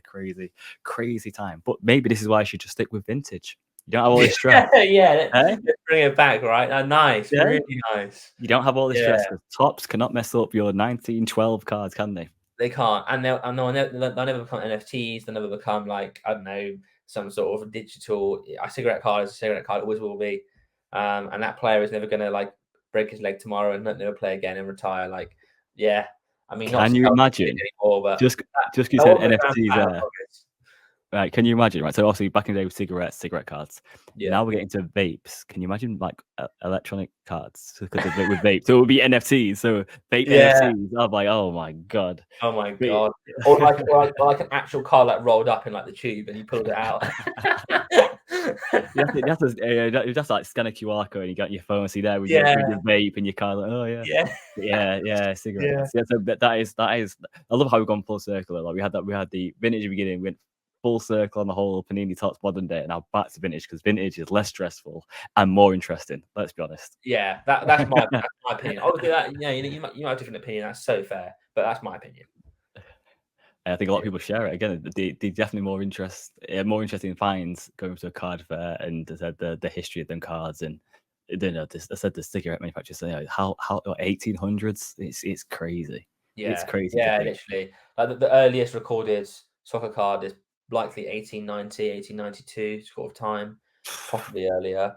crazy time. But maybe this is why I should just stick with vintage. You don't have all this stress. Let's bring it back, right? Nice, really nice. You don't have all this stress. Tops cannot mess up your 1912 cards, can they? They can't, and they'll never become NFTs. They'll never become like, I don't know, some sort of digital. A cigarette card is a cigarette card. Always will be, and that player is never going to like break his leg tomorrow and never play again and retire. Like, yeah, I mean, can you imagine? Anymore, but just you said NFTs there. Right, can you imagine? Right, so obviously back in the day with cigarette cards. Yeah. Now we're getting to vapes. Can you imagine like electronic cards with vapes? So it would be NFTs. So vape NFTs. I'm like, oh my god. Oh my god. Or like an actual card like rolled up in like the tube and you pulled it out. you have to like scan a QR code and you got your phone. See there with your vape and your card. Like, oh yeah, cigarettes. Yeah. So that is. I love how we've gone full circle. Like we had the vintage beginning. Went full circle on the whole Panini Tops modern day, and now back to vintage because vintage is less stressful and more interesting. Let's be honest. Yeah, that's my opinion. Obviously, you might have a different opinion. That's so fair, but that's my opinion. I think a lot of people share it. Again, they definitely more interesting finds going to a card fair and the history of them cards and I said the cigarette manufacturers say how 1800s. It's crazy. Yeah, it's crazy. Yeah, literally. Like the earliest recorded soccer card is likely 1890, 1892 sort of time, possibly earlier,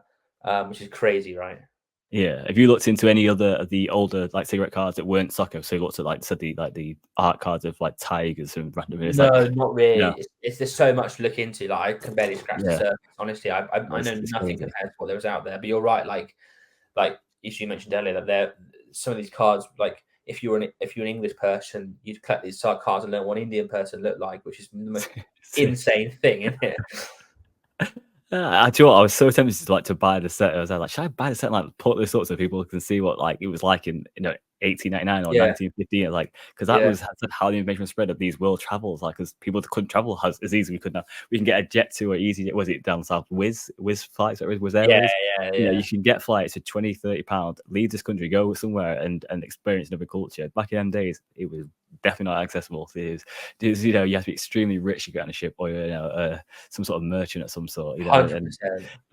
which is crazy, right? Yeah. Have you looked into any other of the older like cigarette cards that weren't soccer? So you looked at like said the art cards of like tigers and random. It's No, like not really. no, It's there's so much to look into. Like I can barely scratch the yeah, surface. Honestly, I know it's nothing crazy. compared to what there was out there. But you're right. Like you mentioned earlier that there some of these cards. Like if you're an English person, you'd collect these cards and learn what an Indian person looked like, which is the most insane thing, isn't it? I do. I was so tempted to buy the set. I was like, should I buy the set? And, like, put this up so people can see what like it was like in 1899 or Yeah, 1915. Like, because that yeah, was how the information spread of these world travels. Like, because people couldn't travel as easy as we could now. We can get a jet to or easy. Was it down south? Whiz flights or was yeah, Airways? yeah. You can get flights for 20-30 pounds, leave this country, go somewhere and experience another culture. Back in them days, it was definitely not accessible. So it was, you have to be extremely rich to get on a ship or some sort of merchant of some sort. 100%.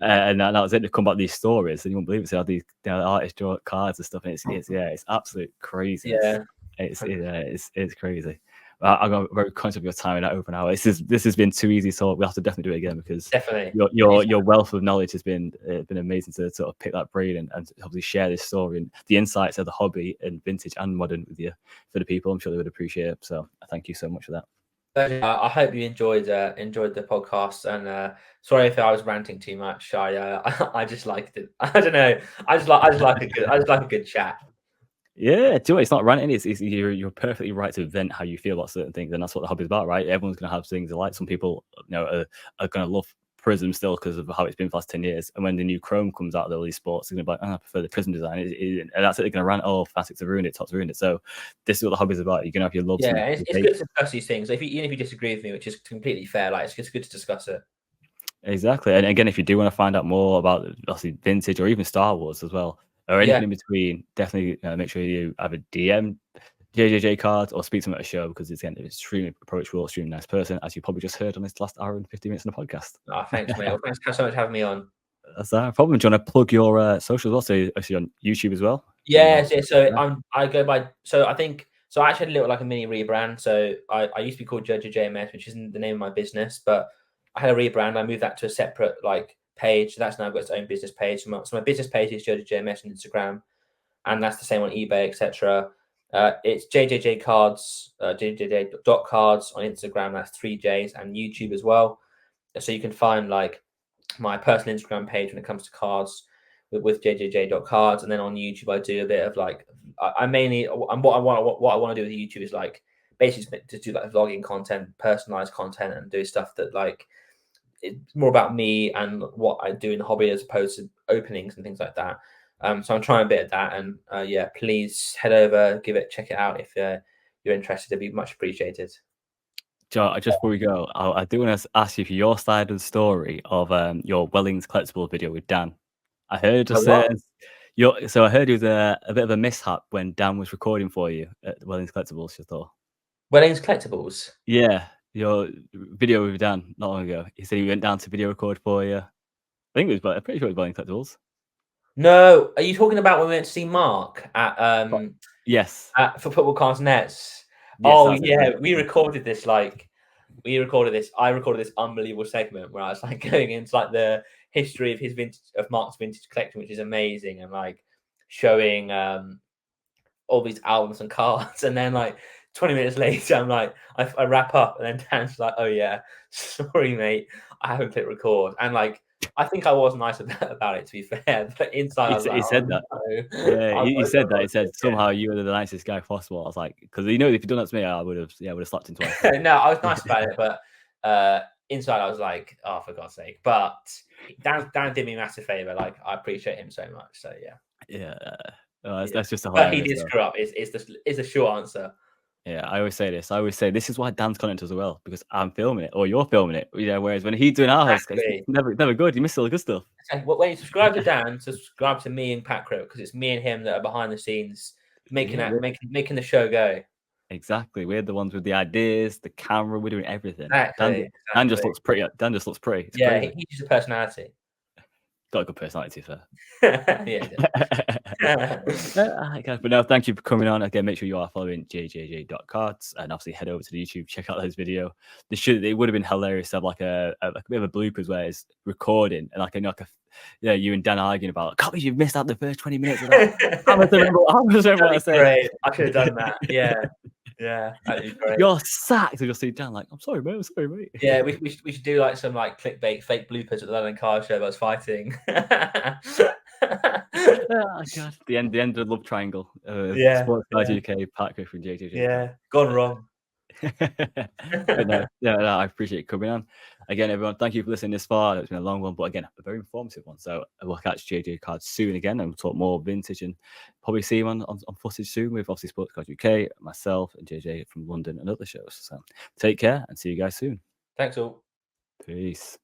And that was it. To come back these stories, and you won't believe it. So these artist draw cards and stuff, and it's absolute craziness. Yeah, It's crazy. I'm very conscious of your time in that open hour. This has been too easy, so we'll have to definitely do it again because definitely. your wealth of knowledge has been amazing to sort of pick that brain and hopefully share this story and the insights of the hobby and vintage and modern with you for the people. I'm sure they would appreciate it. So thank you so much for that. I hope you enjoyed the podcast, and sorry if I was ranting too much. I just liked it. I don't know. I just like a good chat. Yeah, do it. It's not ranting. You're perfectly right to vent how you feel about certain things, and that's what the hobby's about, right? Everyone's gonna have things they like. Some people, are gonna love Prism still because of how it's been for the last 10 years. And when the new Chrome comes out of all these sports, they're gonna be like, I prefer the Prism design. And that's it. They're gonna rant, oh, Fanatics have ruined it, Topps ruined it. So this is what the hobby's about. You're gonna have your loves. Yeah, it's good to discuss these things. Even if you disagree with me, which is completely fair, like it's good to discuss it. Exactly. And again, if you do want to find out more about obviously vintage or even Star Wars as well, or anything in between, definitely make sure you have a DM JJJ cards or speak to him at a show because it's again extremely approachable, extremely nice person, as you probably just heard on this last hour and 50 minutes on the podcast. Oh, thanks, mate. Well, thanks so much for having me on. That's no problem. Do you want to plug your socials also actually on YouTube as well? Yeah, so I go by I think so I actually had a little like a mini rebrand. So I used to be called JJJMS, which isn't the name of my business, but I had a rebrand. I moved that to a separate like page. So that's now got its own business page. So my business page is JJJMS on Instagram, and that's the same on eBay, etc. It's JJJ Cards, JJJ.cards on Instagram. That's 3 J's, and YouTube as well. So you can find like my personal Instagram page when it comes to cards with JJJ.cards, and then on YouTube I do a bit of like I mainly and what I want to do with YouTube is like basically to do like vlogging content, personalized content, and do stuff that like it's more about me and what I do in the hobby as opposed to openings and things like that. So I'm trying a bit of that, and yeah, please head over, check it out if you're interested. It'd be much appreciated. Joe, just before we go, I do want to ask you for your side of the story of your Wellings collectible video with Dan. I heard it says I heard it was a bit of a mishap when Dan was recording for you at Wellings Collectibles. You thought Wellings Collectibles. Yeah, your video with Dan not long ago. He said he went down to video record for you. I think it was, I'm pretty sure it was Wellings Collectibles. No, are you talking about when we went to see Mark at Yes. For Football Cards Nets? Yes, oh yeah, we recorded this like I recorded this unbelievable segment where I was like going into like the history of Mark's vintage collection, which is amazing, and like showing all these albums and cards, and then like 20 minutes later I'm like I wrap up, and then Dan's like, oh yeah, sorry mate, I haven't clicked record, and like I think I was nice about it, to be fair, but inside I was he said that. No. Yeah, he said that. He said somehow you were the nicest guy possible. I was like, because if you'd done that to me, I would have slapped him twice. No, I was nice about it, but inside I was like, oh, for God's sake. But Dan did me a massive favor. Like, I appreciate him so much. So yeah. Yeah. That's just a But he did screw up. Is the short answer. Yeah, I always say this. I always say this is why Dan's content as well, because I'm filming it or you're filming it. Whereas when he's doing our house, it's never good. You miss all the good stuff. When you subscribe to Dan, subscribe to me and Pat Crow, because it's me and him that are behind the scenes making the show go. Exactly. We're the ones with the ideas, the camera. We're doing everything. Exactly. Dan just looks pretty. Dan just looks pretty. It's yeah, crazy. he's just a personality. Got a good personality, fair. Yeah. But no, thank you for coming on. Again, make sure you are following JJJ.cards and obviously head over to the YouTube, check out those videos. It would have been hilarious to have like a bit of a bloopers where it's recording and like you and Dan arguing about, can't believe you've missed out the first 20 minutes of that. I must remember what I said. Great. I should have done that. Yeah. Yeah, that'd be great. You're sacked. And you'll see Dan like, I'm sorry, mate. Yeah, we should do like some like clickbait fake bloopers at the London Car Show about us fighting. Oh, God. The end of the love triangle. Sports Guide UK, Pat Griffin, JJ. Yeah, gone wrong. No, I appreciate you coming on. Again, everyone, thank you for listening this far. It's been a long one, but again, a very informative one. So we'll catch JJ Cards soon again, and we'll talk more vintage and probably see him on footage soon with obviously Sports Cards UK, myself, and JJ from London and other shows. So take care and see you guys soon. Thanks all. Peace.